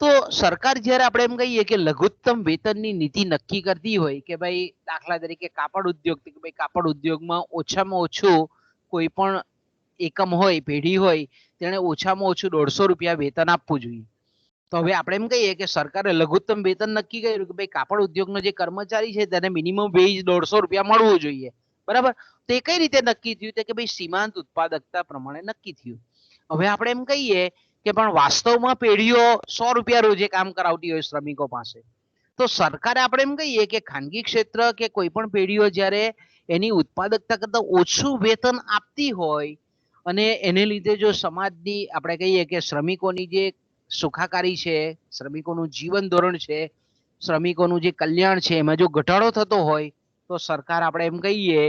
તો સરકાર જ્યારે આપણે એમ કહીએ કે લઘુત્તમ વેતનની નીતિ નક્કી કરતી હોય કે ભાઈ દાખલા તરીકે કાપડ ઉદ્યોગ, કે ભાઈ કાપડ ઉદ્યોગમાં ઓછામાં ઓછું કોઈ પણ એકમ હોય, પેઢી હોય, તેને ઓછામાં ઓછું 150 રૂપિયા વેતન આપવું જોઈએ. તો હવે આપણે એમ કહીએ કે સરકારે લઘુત્તમ વેતન નક્કી કર્યું કે ભાઈ કાપડ ઉદ્યોગનો જે કર્મચારી છે તેને મિનિમમ વેજ 150 રૂપિયા મળવું જોઈએ, બરાબર. તો એ કઈ રીતે નક્કી થયું કે ભાઈ સીમાંત ઉત્પાદકતા પ્રમાણે નક્કી થયું. હવે આપણે એમ કહીએ કે પણ વાસ્તવમાં પેઢીઓ 100 રૂપિયા રોજે કામ કરાવતી હોય શ્રમિકો પાસે, તો સરકારે આપણે એમ કહીએ કે ખાનગી ક્ષેત્ર કે કોઈ પણ પેઢીઓ જ્યારે એની ઉત્પાદકતા કરતા ઓછું વેતન આપતી હોય અને એને લીધે જો સમાજની આપણે કહીએ કે શ્રમિકોની જે સુખાકારી છે, શ્રમિકોનું જીવન ધોરણ છે, શ્રમિકોનું જે કલ્યાણ છે એમાં જો ઘટાડો થતો હોય તો સરકાર આપણે એમ કહીએ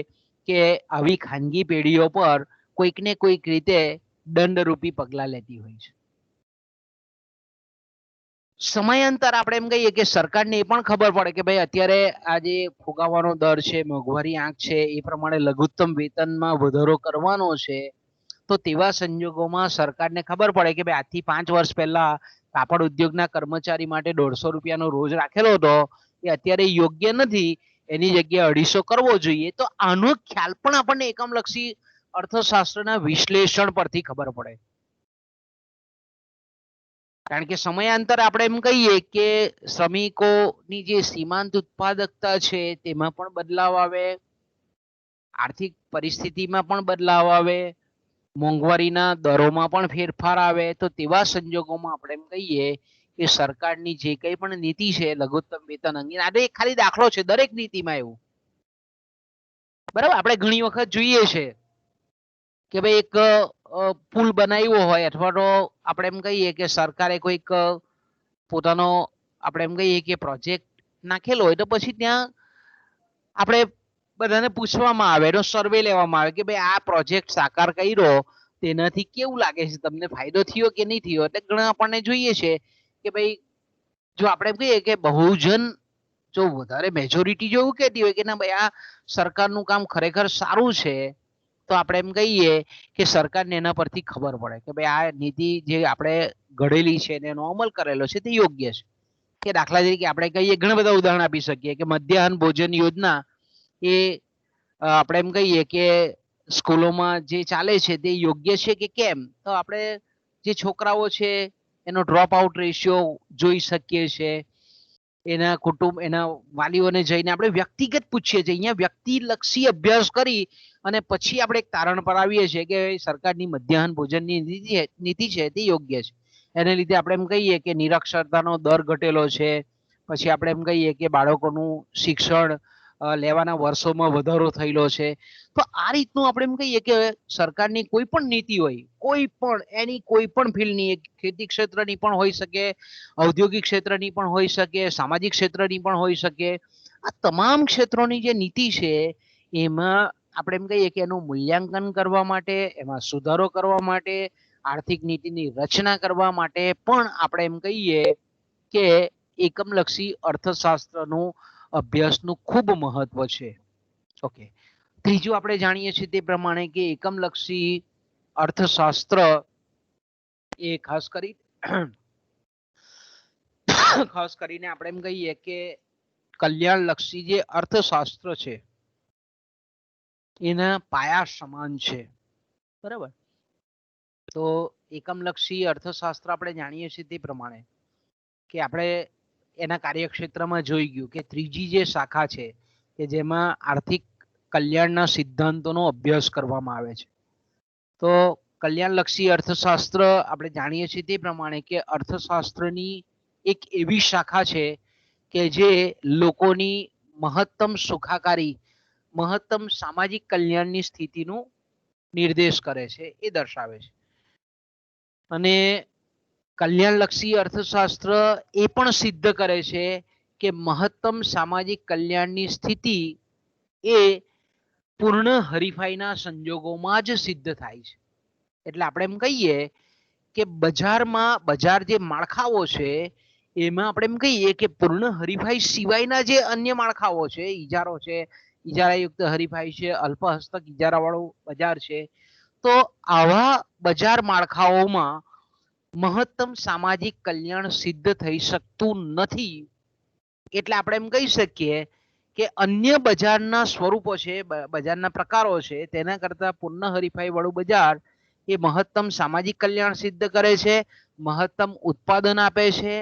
કે આવી ખાનગી પેઢીઓ પર કોઈક ને કોઈક રીતે દંડરૂપી પગલાં લેતી હોય છે. સમયાંતર આપણે એમ કહીએ કે સરકારને એ પણ ખબર પડે કે ભાઈ અત્યારે આ જે ફુગાવાનો દર છે, મોંઘવારી આંક છે, એ પ્રમાણે લઘુત્તમ વેતનમાં વધારો કરવાનો છે. તો તેવા સંજોગોમાં સરકારને ખબર પડે કે ભાઈ આજથી 5 વર્ષ પહેલા કાપડ ઉદ્યોગના કર્મચારી માટે 150 રૂપિયાનો રોજ રાખેલો હતો, એ અત્યારે યોગ્ય નથી, એની જગ્યાએ 250 કરવો જોઈએ. તો આનો ખ્યાલ પણ આપણને એકમલક્ષી અર્થશાસ્ત્રના વિશ્લેષણ પરથી ખબર પડે. કારણ કે સમયાંતર આપણે એમ કહીએ કે શ્રમિકોની જે સીમાંત ઉત્પાદકતા છે તેમાં પણ બદલાવ આવે, આર્થિક પરિસ્થિતિમાં પણ બદલાવ આવે, મોંઘવારીના દરોમાં પણ ફેરફાર આવે. તો તેવા સંજોગોમાં આપણે એમ કહીએ કે સરકારની જે કંઈ પણ નીતિ છે લઘુત્તમ વેતન અંગે, આ એક ખાલી દાખલો છે, દરેક નીતિમાં એવું, બરાબર. આપણે ઘણી વખત જોઈએ છે કે ભાઈ એક પુલ બનાવ્યો હોય અથવા તો આપણે એમ કહીએ કે સરકારે કોઈક પોતાનો આપણે એમ કહીએ કે પ્રોજેક્ટ નાખેલો હોય તો પછી ત્યાં આપણે બધાને પૂછવામાં આવે, એનો સર્વે લેવામાં આવે કે ભાઈ આ પ્રોજેક્ટ સાકાર કર્યો તેનાથી કેવું લાગે છે, તમને ફાયદો થયો કે નહીં થયો? એટલે ઘણા આપણને જોઈએ છે કે ભાઈ જો આપણે કહીએ કે બહુજન જો વધારે મેજોરિટી જો એવું કહેતી હોય કે ના ભાઈ આ સરકારનું કામ ખરેખર સારું છે, તો આપણે એમ કહીએ કે સરકારને એના પરથી ખબર પડે કે ભાઈ આ નીતિ જે આપણે ઘડેલી છે ને એનો અમલ કરેલો છે તે યોગ્ય છે. કે દાખલા તરીકે આપણે કહીએ, ઘણા બધા ઉદાહરણ આપી શકીએ કે મધ્યાહન ભોજન યોજના એ આપણે એમ કહીએ કે સ્કૂલોમાં જે ચાલે છે તે યોગ્ય છે કે કેમ, તો આપણે જે છોકરાઓ છે એનો ડ્રોપ આઉટ રેશિયો જોઈ શકીએ છીએ, એના કુટુંબ એના વાલીઓને જઈને આપણે વ્યક્તિગત પૂછીએ છીએ. અહીંયા વ્યક્તિલક્ષી અભ્યાસ કરી અને પછી આપણે એક તારણ પર આવીએ છીએ કે સરકારની મધ્યાહન ભોજનની નીતિ છે તે યોગ્ય છે. એને લીધે આપણે એમ કહીએ કે નિરક્ષરતાનો દર ઘટેલો છે, પછી આપણે એમ કહીએ કે બાળકોનું શિક્ષણ લેવાના વર્ષોમાં વધારો થયેલો છે. તો આ રીતનું આપણે એમ કહીએ કે સરકારની કોઈ પણ નીતિ હોય, કોઈ પણ એની કોઈ પણ ફિલ્ડની, ખેતી ક્ષેત્રની પણ હોઈ શકે, ઔદ્યોગિક ક્ષેત્રની પણ હોઈ શકે, સામાજિક ક્ષેત્રની પણ હોઈ શકે, આ તમામ ક્ષેત્રોની જે નીતિ છે એમાં આપણે એમ કહીએ કે એનું મૂલ્યાંકન કરવા માટે, એમાં સુધારો કરવા માટે, આર્થિક નીતિની રચના કરવા માટે પણ આપણે એમ કહીએ કે એકમલક્ષી અર્થશાસ્ત્રનું અભ્યાસનું ખૂબ મહત્વ છે. ઓકે, ત્રીજું આપણે જાણીએ છીએ તે પ્રમાણે કે એકમલક્ષી અર્થશાસ્ત્ર એ ખાસ કરીને આપણે એમ કહીએ કે કલ્યાણલક્ષી જે અર્થશાસ્ત્ર છે એના પાયા સમાન છે. બરાબર, તો એકમલક્ષી અર્થશાસ્ત્ર આપણે જાણીએ છીએ તે પ્રમાણે કે આપણે એના કાર્યક્ષેત્રમાં જોઈ ગયું કે ત્રીજી જે શાખા છે કે જેમાં આર્થિક કલ્યાણના સિદ્ધાંતોનો અભ્યાસ કરવામાં આવે છે. તો કલ્યાણલક્ષી અર્થશાસ્ત્ર આપણે જાણીએ છીએ તે પ્રમાણે કે અર્થશાસ્ત્રની એક એવી શાખા છે કે જે લોકોની મહત્તમ સુખાકારી, મહત્તમ સામાજિક કલ્યાણની સ્થિતિનું નિર્દેશ કરે છે, એ દર્શાવે છે. અને કલ્યાણલક્ષી અર્થશાસ્ત્ર એ પણ સિદ્ધ કરે છે કે મહત્તમ સામાજિક કલ્યાણની સ્થિતિ એ પૂર્ણ હરીફાઈના સંજોગોમાં જ સિદ્ધ થાય છે. એટલે આપણે એમ કહીએ કે બજારમાં, બજાર જે માળખાઓ છે એમાં આપણે એમ કહીએ કે પૂર્ણ હરીફાઈ સિવાયના જે અન્ય માળખાઓ છે, ઈજારો છે, ઈજારાયુક્ત હરીફાઈ છે, અલ્પ હસ્તક ઈજારાવાળું બજાર છે, તો આવા બજાર માળખાઓમાં મહત્તમ સામાજિક કલ્યાણ સિદ્ધ થઈ શકતું નથી. એટલે આપણે એમ કહી શકીએ કે અન્ય બજારના સ્વરૂપો છે, બજારના પ્રકારો છે, તેના કરતા પૂર્ણ હરીફાઈ વાળું બજાર એ મહત્તમ સામાજિક કલ્યાણ સિદ્ધ કરે છે, મહત્તમ ઉત્પાદન આપે છે,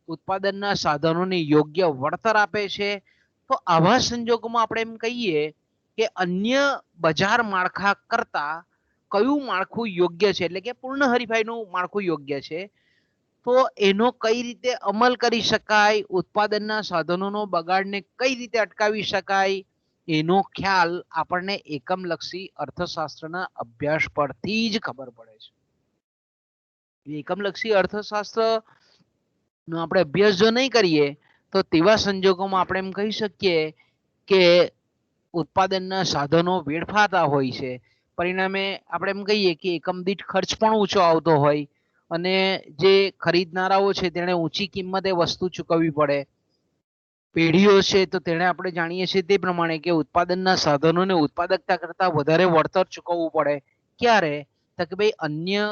ઉત્પાદનના સાધનોને યોગ્ય વળતર આપે છે. તો આવા સંજોગોમાં આપણે એમ કહીએ કે અન્ય બજાર માળખા કરતા કયું માળખું યોગ્ય છે, એટલે કે પૂર્ણ હરીફાઈનું માળખું યોગ્ય છે, તો એનો કઈ રીતે અમલ કરી શકાય, ઉત્પાદનના સાધનોનો બગાડને કઈ રીતે અટકાવી શકાય, એનો ખ્યાલ આપણને એકમલક્ષી અર્થશાસ્ત્રના અભ્યાસ પરથી જ ખબર પડે છે. એકમલક્ષી અર્થશાસ્ત્ર નો આપણે અભ્યાસ જો નહીં કરીએ તો તેવા સંજોગોમાં આપણે એમ કહી શકીએ કે ઉત્પાદનના સાધનો વેડફાતા હોય છે, પરિણામે આપણે એમ કહીએ કે એકમ દીઠ ખર્ચ પણ ઊંચો આવતો હોય અને જે ખરીદનારાઓ છે તેને ઊંચી કિંમતે વસ્તુ ચૂકવવી પડે. પેઢીઓ છે તો તેને આપણે જાણીએ છીએ તે પ્રમાણે કે ઉત્પાદનના સાધનોને ઉત્પાદકતા કરતા વધારે વળતર ચૂકવવું પડે. ક્યારે? તો કે ભાઈ અન્ય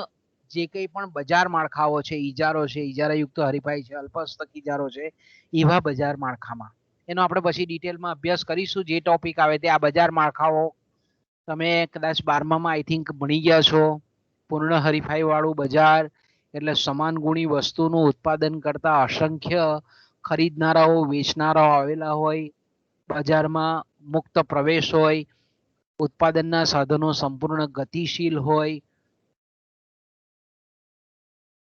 જે કંઈ પણ બજાર માળખાઓ છે, ઈજારો છે, ઈજારાયુક્ત હરીફાઈ છે, અલ્પહસ્તક ઈજારો છે, એવા બજાર માળખામાં એનો આપણે પછી ડિટેલમાં અભ્યાસ કરીશું. જે ટોપિક આવે તે આ બજાર માળખાઓ તમે કદાચ 12માં આઈ થિંક ભણી ગયા છો. પૂર્ણ હરીફાઈ વાળું બજાર એટલે સમાન ગુણી વસ્તુનું ઉત્પાદન કરતા અસંખ્ય ખરીદનારાઓ, વેચનારાઓ આવેલા હોય, બજારમાં મુક્ત પ્રવેશ હોય, ઉત્પાદનના સાધનો સંપૂર્ણ ગતિશીલ હોય,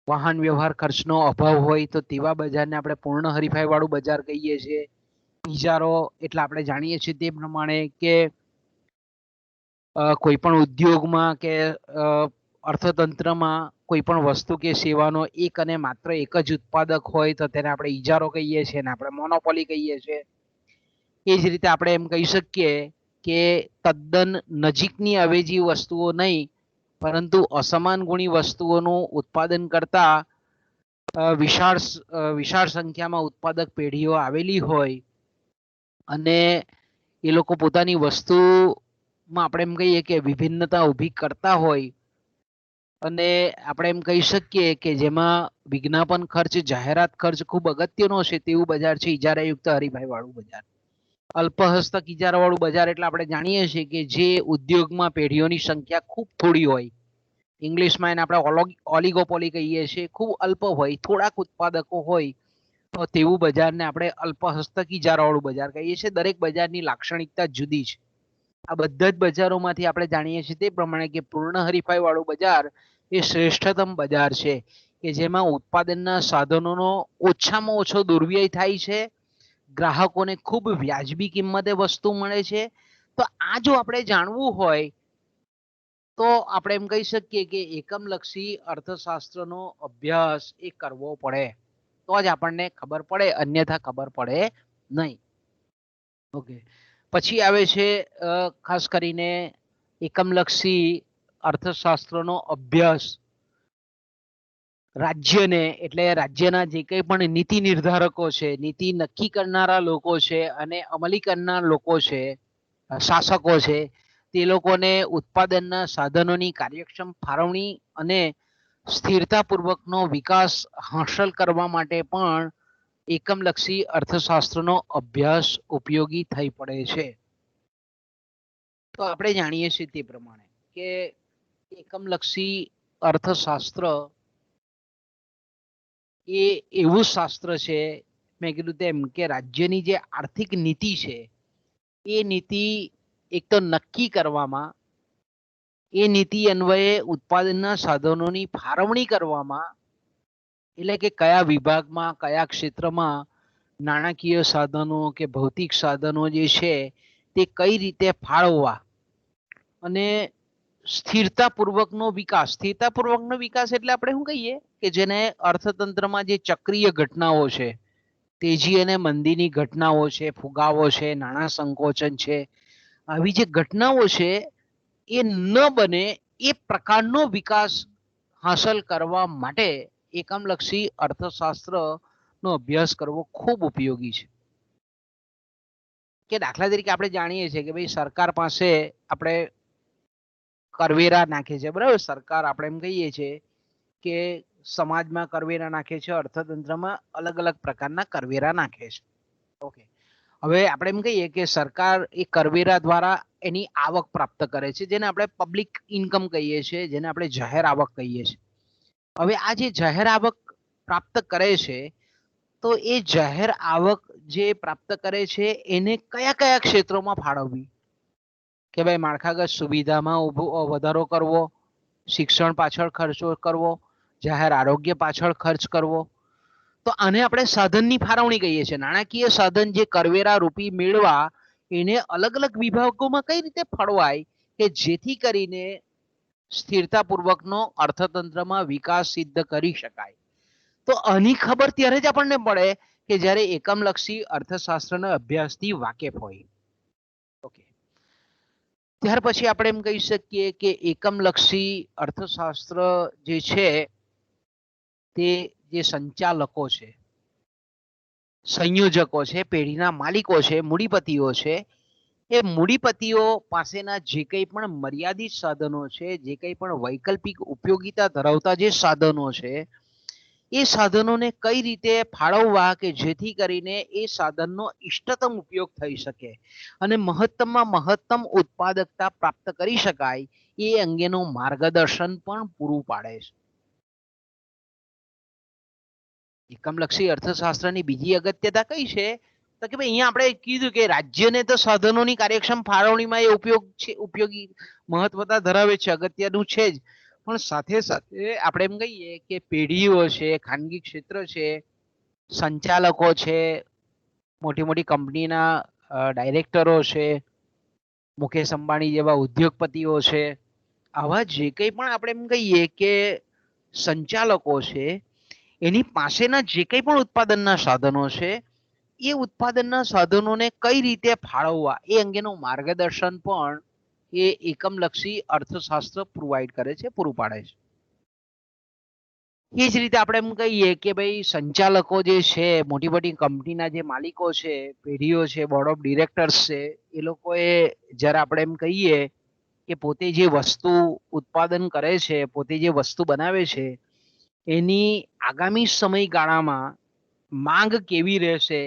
વાહન વ્યવહાર ખર્ચનો અભાવ હોય, તો તેવા બજારને આપણે પૂર્ણ હરીફાઈ વાળું બજાર કહીએ છીએ. ઈજારો એટલે આપણે જાણીએ છીએ તે પ્રમાણે કે કોઈ પણ ઉદ્યોગમાં કે અર્થતંત્રમાં કોઈ પણ વસ્તુ કે સેવાનો એક અને માત્ર એક જ ઉત્પાદક હોય તો તેને આપણે ઈજારો કહીએ છીએ અને આપણે મોનોપોલી કહીએ છીએ. એ જ રીતે આપણે એમ કહી શકીએ કે તદ્દન નજીકની અવેજી વસ્તુઓ નહીં પરંતુ અસમાન ગુણી વસ્તુઓનું ઉત્પાદન કરતા વિશાળ સંખ્યામાં ઉત્પાદક પેઢીઓ આવેલી હોય અને એ લોકો પોતાની વસ્તુમાં આપણે એમ કહીએ કે વિભિન્નતા ઊભી કરતા હોય અને આપણે એમ કહી શકીએ કે જેમાં વિજ્ઞાપન ખર્ચ, જાહેરાત ખર્ચ ખૂબ અગત્યનો છે તેવું બજાર છે ઇજારાયુક્ત હરીફાઈ વાળું બજાર. અલ્પ હસ્તક ઇજારા વાળું બજાર એટલે આપણે જાણીએ છીએ કે જે ઉદ્યોગમાં પેઢીઓની સંખ્યા ખૂબ થોડી હોય, ઇંગ્લિશમાં એને આપણે ઓલિગોપોલી કહીએ છીએ, ખૂબ અલ્પ હોય, થોડાક ઉત્પાદકો હોય, તો તેવું બજારને આપણે અલ્પ હસ્તક ઇજારાવાળું બજાર કહીએ છીએ. દરેક બજારની લાક્ષણિકતા જુદી છે. આ બધા જ બજારોમાંથી આપણે જાણીએ છીએ તે પ્રમાણે કે પૂર્ણ હરીફાઈ વાળું બજાર એ શ્રેષ્ઠતમ બજાર છે કે જેમાં ઉત્પાદનના સાધનોનો ઓછામાં ઓછો દુર્વ્યય થાય છે, ગ્રાહકોને ખૂબ વ્યાજબી કિંમતે વસ્તુ મળે છે. તો આ જો આપણે જાણવું હોય તો આપણે એમ કહી શકીએ કે એકમલક્ષી અર્થશાસ્ત્રનો અભ્યાસ એ કરવો પડે, તો જ આપણને ખબર પડે, અન્યથા ખબર પડે નહીં. ઓકે, પછી આવે છે ખાસ કરીને એકમલક્ષી અર્થશાસ્ત્રનો અભ્યાસ રાજ્યને, એટલે રાજ્યના જે કંઈ પણ નીતિ નિર્ધારકો છે, નીતિ નક્કી કરનારા લોકો છે અને અમલી કરનાર લોકો છે, શાસકો છે, તે લોકોને ઉત્પાદનના સાધનોની કાર્યક્ષમ ફાળવણી અને સ્થિરતાપૂર્વકનો વિકાસ હાંસલ કરવા માટે પણ એકમલક્ષી અર્થશાસ્ત્રનો અભ્યાસ ઉપયોગી થઈ પડે છે. તો આપણે જાણીએ છીએ તે પ્રમાણે કે એકમલક્ષી અર્થશાસ્ત્ર એ એવું શાસ્ત્ર છે, મેં કીધું તેમ કે રાજ્યની જે આર્થિક નીતિ છે એ નીતિ એક તો નક્કી કરવામાં, એ નીતિ અન્વયે ઉત્પાદનના સાધનોની ફાળવણી કરવામાં, એટલે કે કયા વિભાગમાં, કયા ક્ષેત્રમાં નાણાકીય સાધનો કે ભૌતિક સાધનો જે છે તે કઈ રીતે ફાળવવા અને સ્થિરતાપૂર્વકનો વિકાસ. સ્થિરતાપૂર્વકનો વિકાસ એટલે આપણે શું કહીએ કે જેને અર્થતંત્રમાં જે ચક્રીય ઘટનાઓ છે, તેજી અને મંદીની ઘટનાઓ છે, ફુગાવો છે, નાણાં સંકોચન છે, આવી જે ઘટનાઓ છે એ ન બને એ પ્રકારનો વિકાસ હાંસલ કરવા માટે એકમલક્ષી અર્થશાસ્ત્રનો અભ્યાસ કરવો ખૂબ ઉપયોગી છે. કે દાખલા તરીકે આપણે જાણીએ છીએ કે ભાઈ સરકાર પાસે આપણે કરવેરા નાખે છે, બરાબર? સરકાર આપણે એમ કહીએ છીએ કે સમાજમાં કરવેરા નાખે છે, અર્થતંત્રમાં અલગ અલગ પ્રકારના કરવેરા નાખે છે. ઓકે, હવે આપણે એમ કહીએ કે સરકાર એ કરવેરા દ્વારા એની આવક પ્રાપ્ત કરે છે, જેને આપણે પબ્લિક ઇન્કમ કહીએ છીએ, જેને આપણે જાહેર આવક કહીએ છીએ. હવે આ જે જાહેર આવક પ્રાપ્ત કરે છે, તો એ જાહેર આવક જે પ્રાપ્ત કરે છે એને કયા કયા ક્ષેત્રોમાં ફાળવવી? કે ભાઈ માળખાગત સુવિધામાં વધારો કરવો, શિક્ષણ પાછળ ખર્ચો કરવો, જાહેર આરોગ્ય પાછળ ખર્ચ કરવો. તો આને આપણે સાધનની ફાળવણી કહીએ છીએ. નાણાકીય સાધન જે કરવેરા રૂપી મેળવા એને અલગ અલગ વિભાગોમાં કઈ રીતે ફાળવાય કે જેથી કરીને સ્થિરતાપૂર્વકનો અર્થતંત્રમાં વિકાસ સિદ્ધ કરી શકાય. તો આની ખબર ત્યારે જ આપણને પડે કે જ્યારે એકમલક્ષી અર્થશાસ્ત્રના અભ્યાસથી વાકેફ હોય. ઓકે, ત્યાર પછી આપણે એમ કહી શકીએ કે એકમલક્ષી અર્થશાસ્ત્ર જે છે તે જે સંચાલકો છે, સંયોજકો છે, પેઢીના માલિકો છે, મૂડીપતિઓ છે, એ મૂડીપતિઓ પાસેના જે કંઈ પણ મર્યાદિત સાધનો છે, જે કંઈ પણ વૈકલ્પિક ઉપયોગિતા ધરાવતા જે સાધનો છે, એ સાધનોને કઈ રીતે ફાળવવા કે જેથી કરીને એ સાધનનો ઇષ્ટતમ ઉપયોગ થઈ શકે અને મહત્તમમાં મહત્તમ ઉત્પાદકતા પ્રાપ્ત કરી શકાય, એ અંગેનું માર્ગદર્શન પણ પૂરું પાડે છે. એકમલક્ષી અર્થશાસ્ત્રની બીજી અગત્યતા કઈ છે તો કે ભાઈ અહીંયા આપણે કીધું કે રાજ્યને તો સાધનોની કાર્યક્ષમ ફાળવણીમાં એ ઉપયોગી મહત્વતા ધરાવે છે, અગત્યનું છે જ, પણ સાથે સાથે આપણે એમ કહીએ કે પેઢીઓ છે, ખાનગી ક્ષેત્ર છે, સંચાલકો છે, મોટી મોટી કંપનીના ડાયરેક્ટરો છે, મુકેશ અંબાણી જેવા ઉદ્યોગપતિઓ છે, આવા જે કંઈ પણ આપણે એમ કહીએ કે સંચાલકો છે, એની પાસેના જે કંઈ પણ ઉત્પાદનના સાધનો છે, એ ઉત્પાદનના સાધનોને કઈ રીતે ફાળવવા એ અંગેનું માર્ગદર્શન પણ એ એકમલક્ષી અર્થશાસ્ત્ર પ્રોવાઈડ કરે છે, પૂરું પાડે છે. એ જ રીતે આપણે એમ કહીએ કે ભાઈ સંચાલકો જે છે, મોટી મોટી કંપનીના જે માલિકો છે, પેઢીઓ છે, બોર્ડ ઓફ ડિરેક્ટર્સ છે, એ લોકોએ જ્યારે આપણે એમ કહીએ કે પોતે જે વસ્તુ ઉત્પાદન કરે છે, પોતે જે વસ્તુ બનાવે છે, એની આગામી સમયગાળામાં માંગ કેવી રહેશે,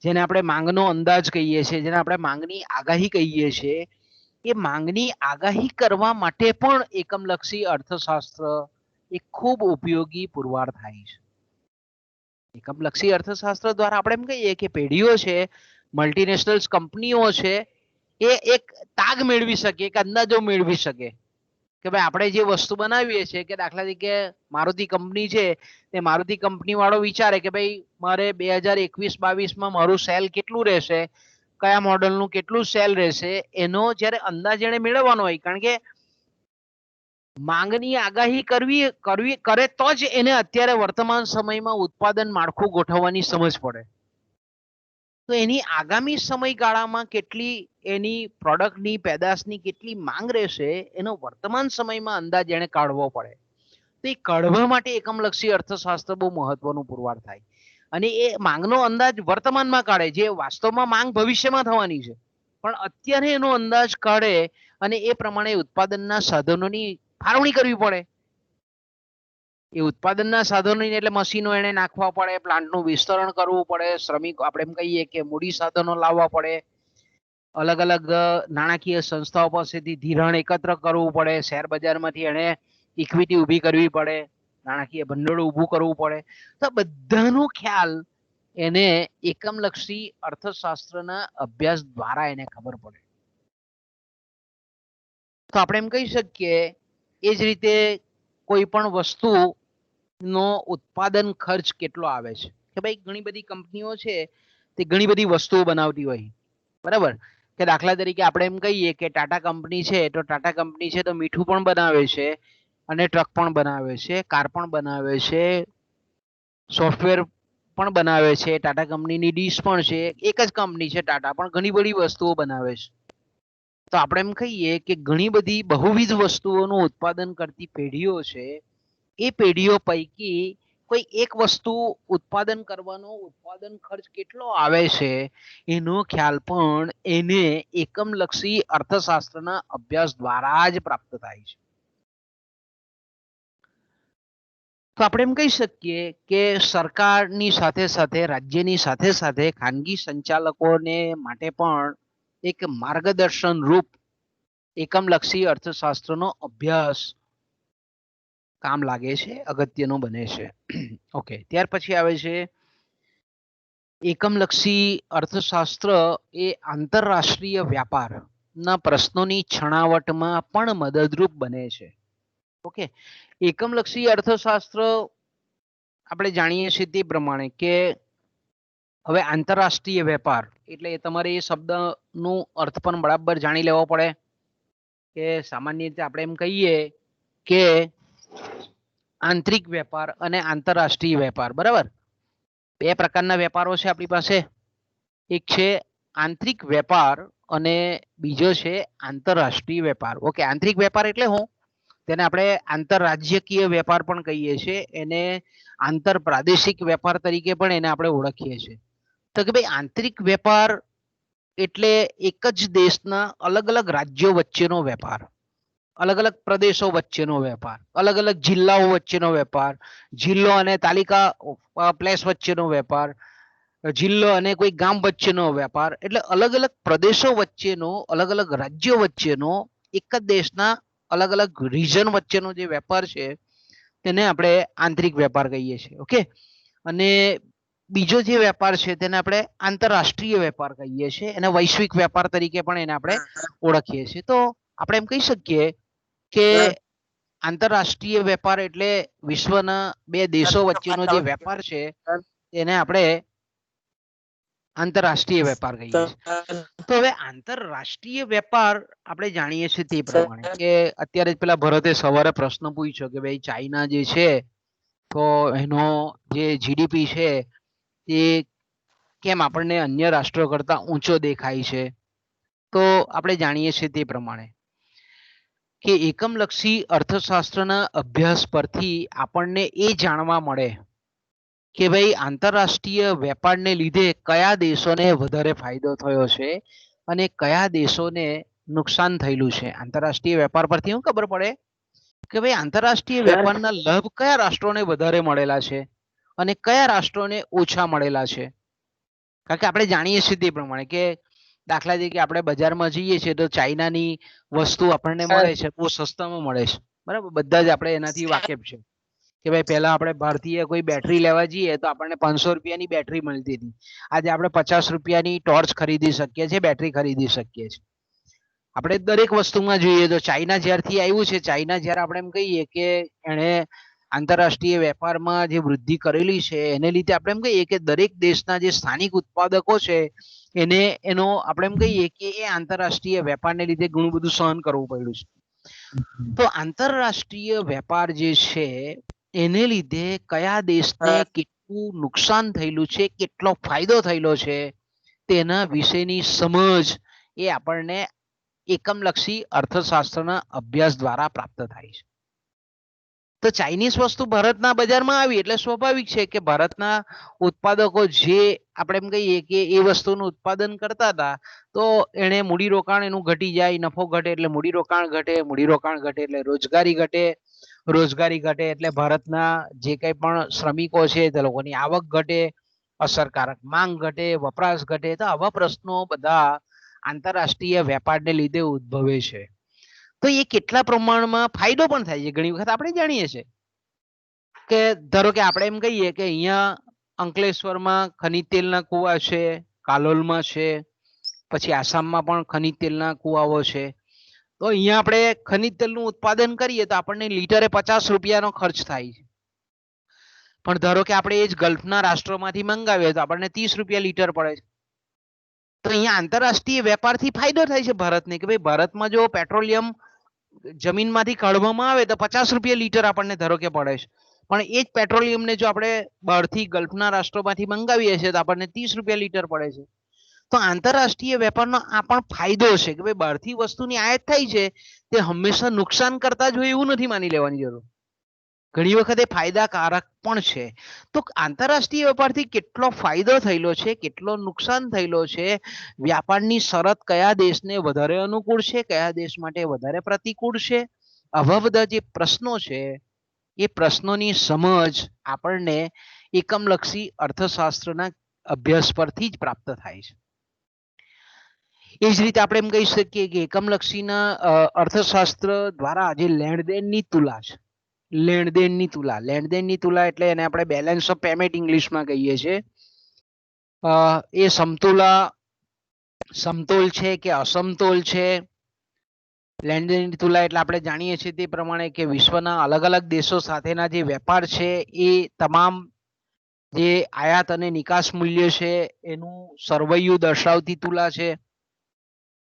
જેને આપણે માંગનો અંદાજ કહીએ છીએ, જેને આપણે માંગની આગાહી કહીએ છીએ, એ માંગની આગાહી કરવા માટે પણ એકમલક્ષી અર્થશાસ્ત્ર એ ખૂબ ઉપયોગી પુરવાર થાય છે. એકમલક્ષી અર્થશાસ્ત્ર દ્વારા આપણે એમ કહીએ કે પેઢીઓ છે, મલ્ટીનેશનલ કંપનીઓ છે, એ એક તાગ મેળવી શકે, એક અંદાજો મેળવી શકે કે ભાઈ આપણે જે વસ્તુ બનાવીએ છીએ, કે દાખલા તરીકે મારુતિ કંપની છે, તે મારુતિ કંપની વાળો વિચારે કે ભાઈ મારે 2021-22 મારું સેલ કેટલું રહેશે, કયા મોડલનું કેટલું સેલ રહેશે, એનો જ્યારે અંદાજ એને મેળવવાનો હોય, કારણ કે માંગની આગાહી કરે તો જ એને અત્યારે વર્તમાન સમયમાં ઉત્પાદન માળખું ગોઠવવાની સમજ પડે. તો એની આગામી સમયગાળામાં કેટલી એની પ્રોડક્ટની પેદાશની કેટલી માંગ રહેશે, એનો વર્તમાન સમયમાં અંદાજ એને કાઢવો પડે. તો એ કાઢવા માટે એકમલક્ષી અર્થશાસ્ત્ર બહુ મહત્વનું પુરવાર થાય. અને એ માંગનો અંદાજ વર્તમાનમાં કાઢે, જે વાસ્તવમાં માંગ ભવિષ્યમાં થવાની છે, પણ અત્યારે એનો અંદાજ કાઢે અને એ પ્રમાણે ઉત્પાદનના સાધનોની ફાળવણી કરવી પડે. એ ઉત્પાદનના સાધનો એટલે મશીનો એને નાખવા પડે, પ્લાન્ટનું વિસ્તરણ કરવું પડે, શ્રમિક આપણે એમ કહીએ કે મૂડી સાધનો લાવવા પડે, અલગ અલગ નાણાકીય સંસ્થાઓ પાસેથી ધિરાણ એકત્ર કરવું પડે, શેર બજારમાંથી એને ઇક્વિટી ઊભી કરવી પડે, નાણાકીય ભંડોળ ઊભું કરવું પડે. તો બધાનો ખ્યાલ એને એકમલક્ષી અર્થશાસ્ત્રના અભ્યાસ દ્વારા એને ખબર પડે. તો આપણે એમ કહી શકીએ એ જ રીતે કોઈ પણ વસ્તુનો ઉત્પાદન ખર્ચ કેટલો આવે છે, કે ભાઈ ઘણી બધી કંપનીઓ છે, તે ઘણી બધી વસ્તુઓ બનાવતી હોય, બરાબર, કે દાખલા તરીકે આપણે એમ કહીએ કે ટાટા કંપની છે, તો ટાટા કંપની છે તો મીઠું પણ બનાવે છે, અને ટ્રક પણ બનાવે છે, કાર પણ બનાવે છે, સોફ્ટવેર પણ બનાવે છે, ટાટા કંપનીની ડીશ પણ છે, એક જ કંપની છે ટાટા, પણ ઘણી બધી વસ્તુઓ બનાવે છે. તો આપણે એમ કહીએ કે ઘણી બધી બહુવિધ વસ્તુઓનું ઉત્પાદન કરતી પેઢીઓ છે, એ પેઢીઓ પૈકી કોઈ એક વસ્તુ ઉત્પાદન કરવાનો ઉત્પાદન ખર્ચ કેટલો આવે છે, એનો ખ્યાલ પણ એને એકમલક્ષી અર્થશાસ્ત્રના અભ્યાસ દ્વારા જ પ્રાપ્ત થાય છે. તો આપણે એમ કહી શકીએ કે સરકારની સાથે સાથે, રાજ્યની સાથે સાથે ખાનગી સંચાલકોને માટે પણ એક માર્ગદર્શન રૂપ એકમલક્ષી અર્થશાસ્ત્રનો અભ્યાસ કામ લાગે છે, અગત્યનો બને છે. ઓકે, ત્યાર પછી આવે છે એકમલક્ષી અર્થશાસ્ત્ર એ આંતરરાષ્ટ્રીય વ્યાપારના પ્રશ્નોની છણાવટમાં પણ મદદરૂપ બને છે. ઓકે, એકમલક્ષી અર્થશાસ્ત્ર આપણે જાણીએ છીએ તે પ્રમાણે કે હવે આંતરરાષ્ટ્રીય વેપાર એટલે તમારે એ શબ્દનો અર્થ પણ બરાબર જાણી લેવો પડે. કે સામાન્ય રીતે આપણે એમ કહીએ કે આંતરિક વેપાર અને આંતરરાષ્ટ્રીય વેપાર, બરાબર, બે પ્રકારના વેપારો છે આપણી પાસે. એક છે આંતરિક વેપાર અને બીજો છે આંતરરાષ્ટ્રીય વેપાર. ઓકે, આંતરિક વેપાર એટલે શું? તેને આપણે આંતરરાજ્યકીય વેપાર પણ કહીએ છીએ, એને આંતર પ્રાદેશિક વેપાર તરીકે પણ એને આપણે ઓળખીએ છીએ. તો કે ભાઈ આંતરિક વેપાર એટલે એક જ દેશના અલગ અલગ રાજ્યો વચ્ચેનો વેપાર, અલગ અલગ પ્રદેશો વચ્ચેનો વેપાર, અલગ અલગ જિલ્લાઓ વચ્ચેનો વેપાર, જિલ્લો અને તાલુકા પ્લેસ વચ્ચેનો વેપાર, જિલ્લો અને કોઈ ગામ વચ્ચેનો વેપાર, એટલે અલગ અલગ પ્રદેશો વચ્ચેનો, અલગ અલગ રાજ્યો વચ્ચેનો, એક જ દેશના અલગ અલગ રીજન વચ્ચેનો જે વેપાર છે તેને આપણે આંતરિક વેપાર કહીએ છીએ. ઓકે, અને બીજો જે વેપાર છે તેને આપણે આંતરરાષ્ટ્રીય વેપાર કહીએ છીએ, એને વૈશ્વિક વેપાર તરીકે પણ એને આપણે ઓળખીએ છીએ. તો આપણે એમ કહી શકીએ કે આંતરરાષ્ટ્રીય વેપાર એટલે વિશ્વના બે દેશો વચ્ચેનો જે વેપાર છે તેને આપણે આંતરરાષ્ટ્રીય વેપાર કહીએ છીએ. તો હવે આંતરરાષ્ટ્રીય વેપાર આપણે જાણીએ છીએ તે પ્રમાણે કે અત્યારે જ પેલા ભરતે સવારે પ્રશ્ન પૂછ્યો કે ભાઈ ચાઇના જે છે તો એનો જે જીડીપી છે એ કેમ આપણને અન્ય રાષ્ટ્રો કરતા ઊંચો દેખાય છે? તો આપણે જાણીએ છીએ તે પ્રમાણે કે એકમલક્ષી અર્થશાસ્ત્રના અભ્યાસ પરથી આપણને એ જાણવા મળે કે ભાઈ આંતરરાષ્ટ્રીય વેપારને લીધે કયા દેશોને વધારે ફાયદો થયો છે અને કયા દેશોને નુકસાન થયેલું છે. આંતરરાષ્ટ્રીય વેપાર પરથી શું ખબર પડે કે ભાઈ આંતરરાષ્ટ્રીય વેપારના લાભ કયા રાષ્ટ્રોને વધારે મળેલા છે અને કયા રાષ્ટ્રોને ઓછા મળેલા છે. કારણ કે આપણે જાણીએ છીએ તે પ્રમાણે કે દાખલા તરીકે આપણે બજારમાં જઈએ છીએ તો ચાઇનાની વસ્તુ આપણને મળે છે બહુ સસ્તામાં મળે છે. બરાબર, બધા જ આપણે એનાથી વાકેફ છે કે ભાઈ પહેલા આપણે ભારતીય કોઈ બેટરી લેવા જઈએ તો આપણને 500 રૂપિયાની બેટરી મળતી હતી. આજે આપણે 50 રૂપિયાની ટોર્ચ ખરીદી શકીએ છીએ, બેટરી ખરીદી શકીએ છીએ. આપણે દરેક વસ્તુમાં જોઈએ તો ચાઇના જ્યારથી આવ્યું છે, ચાઇના જ્યારે આપણે એમ કહીએ કે એણે આંતરરાષ્ટ્રીય વેપારમાં જે વૃદ્ધિ કરેલી છે એને લીધે આપણે એમ કહીએ કે દરેક દેશના જે સ્થાનિક ઉત્પાદકો છે એનો આપણે એમ કહીએ કે એ આંતરરાષ્ટ્રીય વેપારને લીધે ઘણું બધું સહન કરવું પડ્યું છે. તો આંતરરાષ્ટ્રીય વેપાર જે છે એને લીધે કયા દેશને કેટલું નુકસાન થયેલું છે, કેટલો ફાયદો થયેલો છે તેના વિશેની સમજ એ આપણને એકમલક્ષી અર્થશાસ્ત્રના અભ્યાસ દ્વારા પ્રાપ્ત થાય છે. તો ચાઇનીઝ વસ્તુ ભારતના બજારમાં આવી એટલે સ્વાભાવિક છે કે ભારતના ઉત્પાદકો જે આપણે એમ કહીએ કે એ વસ્તુનું ઉત્પાદન કરતા હતા તો એને મૂડીરોકાણ એનું ઘટી જાય, નફો ઘટે એટલે મૂડીરોકાણ ઘટે, મૂડીરોકાણ ઘટે એટલે રોજગારી ઘટે, રોજગારી ઘટે એટલે ભારતના જે કંઈ પણ શ્રમિકો છે તે લોકોની આવક ઘટે, અસરકારક માંગ ઘટે, વપરાશ ઘટે. તો આવા પ્રશ્નો બધા આંતરરાષ્ટ્રીય વેપારને લીધે ઉદ્ભવે છે. તો એ કેટલા પ્રમાણમાં ફાયદો પણ થાય છે ઘણી વખત આપણે જાણીએ છીએ કે ધારો કે આપણે એમ કહીએ કે અહીંયા અંકલેશ્વરમાં ખનિજ તેલના કુવા છે, કાલોલમાં છે, પછી આસામમાં પણ ખનિજ તેલના કુવાઓ છે. તો અહીંયા આપણે ખનિજ તેલનું ઉત્પાદન કરીએ તો આપણને લીટરે 50 રૂપિયાનો ખર્ચ થાય છે. પણ ધારો કે આપણે એ જ ગલ્ફના રાષ્ટ્રોમાંથી મંગાવીએ તો આપણને 30 રૂપિયા લીટર પડે છે. તો અહીંયા આંતરરાષ્ટ્રીય વેપારથી ફાયદો થાય છે ભારતને કે ભાઈ ભારતમાં જો પેટ્રોલિયમ જમીનમાંથી કાઢવામાં આવે તો 50 રૂપિયા લીટર આપણને ધારો કે પડે છે. પણ એ જ પેટ્રોલિયમને જો આપણે બહારથી ગલ્ફના રાષ્ટ્રોમાંથી મંગાવીએ છીએ તો આપણને 30 રૂપિયા લીટર પડે છે. તો આંતરરાષ્ટ્રીય વેપારનો આ પણ ફાયદો છે કે ભાઈ બહારથી વસ્તુની આયાત થાય છે તે હંમેશા નુકસાન કરતા જ હોય એવું નથી માની લેવાની જરૂર. ઘણી વખત એ ફાયદાકારક પણ છે. તો આંતરરાષ્ટ્રીય વેપારથી કેટલો ફાયદો થયેલો છે, કેટલો નુકસાન થયેલો છે, વ્યાપારની શરત કયા દેશને વધારે અનુકૂળ છે, કયા દેશ માટે વધારે પ્રતિકૂળ છે, આવા બધા જે પ્રશ્નો છે એ પ્રશ્નોની સમજ આપણને એકમલક્ષી અર્થશાસ્ત્રના અભ્યાસ પરથી જ પ્રાપ્ત થાય છે. એ જ રીતે આપણે એમ કહી શકીએ કે એકમલક્ષીના અર્થશાસ્ત્ર દ્વારા જે લેણદેણની તુલા છે, લેણદેણની તુલા એટલે એને આપણે બેલેન્સ ઓફ પેમેન્ટ ઇંગ્લિશમાં કહીએ છીએ. એ સમતોલ છે કે અસમતોલ છે. લેણદેણની તુલા એટલે આપણે જાણીએ છીએ તે પ્રમાણે કે વિશ્વના અલગ અલગ દેશો સાથેના જે વેપાર છે એ તમામ જે આયાત અને નિકાસ મૂલ્ય છે એનું સરવૈયું દર્શાવતી તુલા છે.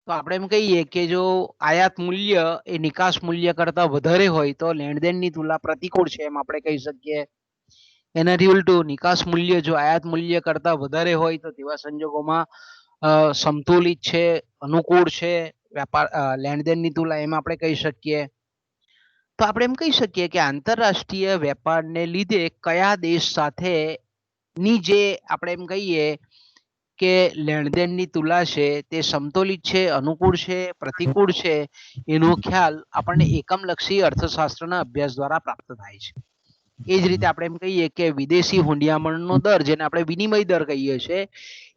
તો આપણે એમ કહીએ કે જો આયાત મૂલ્ય એ નિકાસ મૂલ્ય કરતા વધારે હોય તો લેણદેણની તુલા પ્રતિકૂળ છે એમ આપણે કહી શકીએ. એનાથી ઉલટું નિકાસ મૂલ્ય જો આયાત મૂલ્ય કરતા વધારે હોય તો તેવા સંજોગોમાં સમતુલિત છે, અનુકૂળ છે વેપાર લેણદેણની તુલા એમ આપણે કહી શકીએ. તો આપણે એમ કહી શકીએ કે આંતરરાષ્ટ્રીય વેપારને લીધે કયા દેશ સાથે ની જે આપણે એમ કહીએ કે લેણદેણની તુલા છે તે સમતોલિત છે, અનુકૂળ છે, પ્રતિકૂળ છે એનો ખ્યાલ આપણને એકમલક્ષી અર્થશાસ્ત્રના અભ્યાસ દ્વારા પ્રાપ્ત થાય છે. એ જ રીતે આપણે એમ કહીએ કે વિદેશી હુંડિયામણનો દર જેને આપણે વિનિમય દર કહીએ છીએ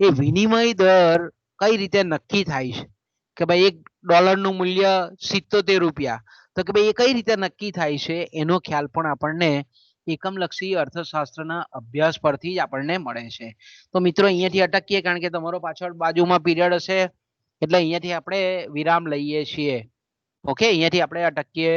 એ વિનિમય દર કઈ રીતે નક્કી થાય છે કે ભાઈ $1 મૂલ્ય 77 રૂપિયા તો કે ભાઈ એ કઈ રીતે નક્કી થાય છે એનો ખ્યાલ પણ આપણને એકમલક્ષી અર્થશાસ્ત્રના અભ્યાસ પરથી જ આપણને મળે છે. તો મિત્રો અહીંયાથી અટકીએ કારણ કે તમારો પાછળ બાજુમાં પીરિયડ હશે એટલે અહીંયાથી આપણે વિરામ લઈએ છીએ. ઓકે, અહીંયાથી આપણે અટકીએ.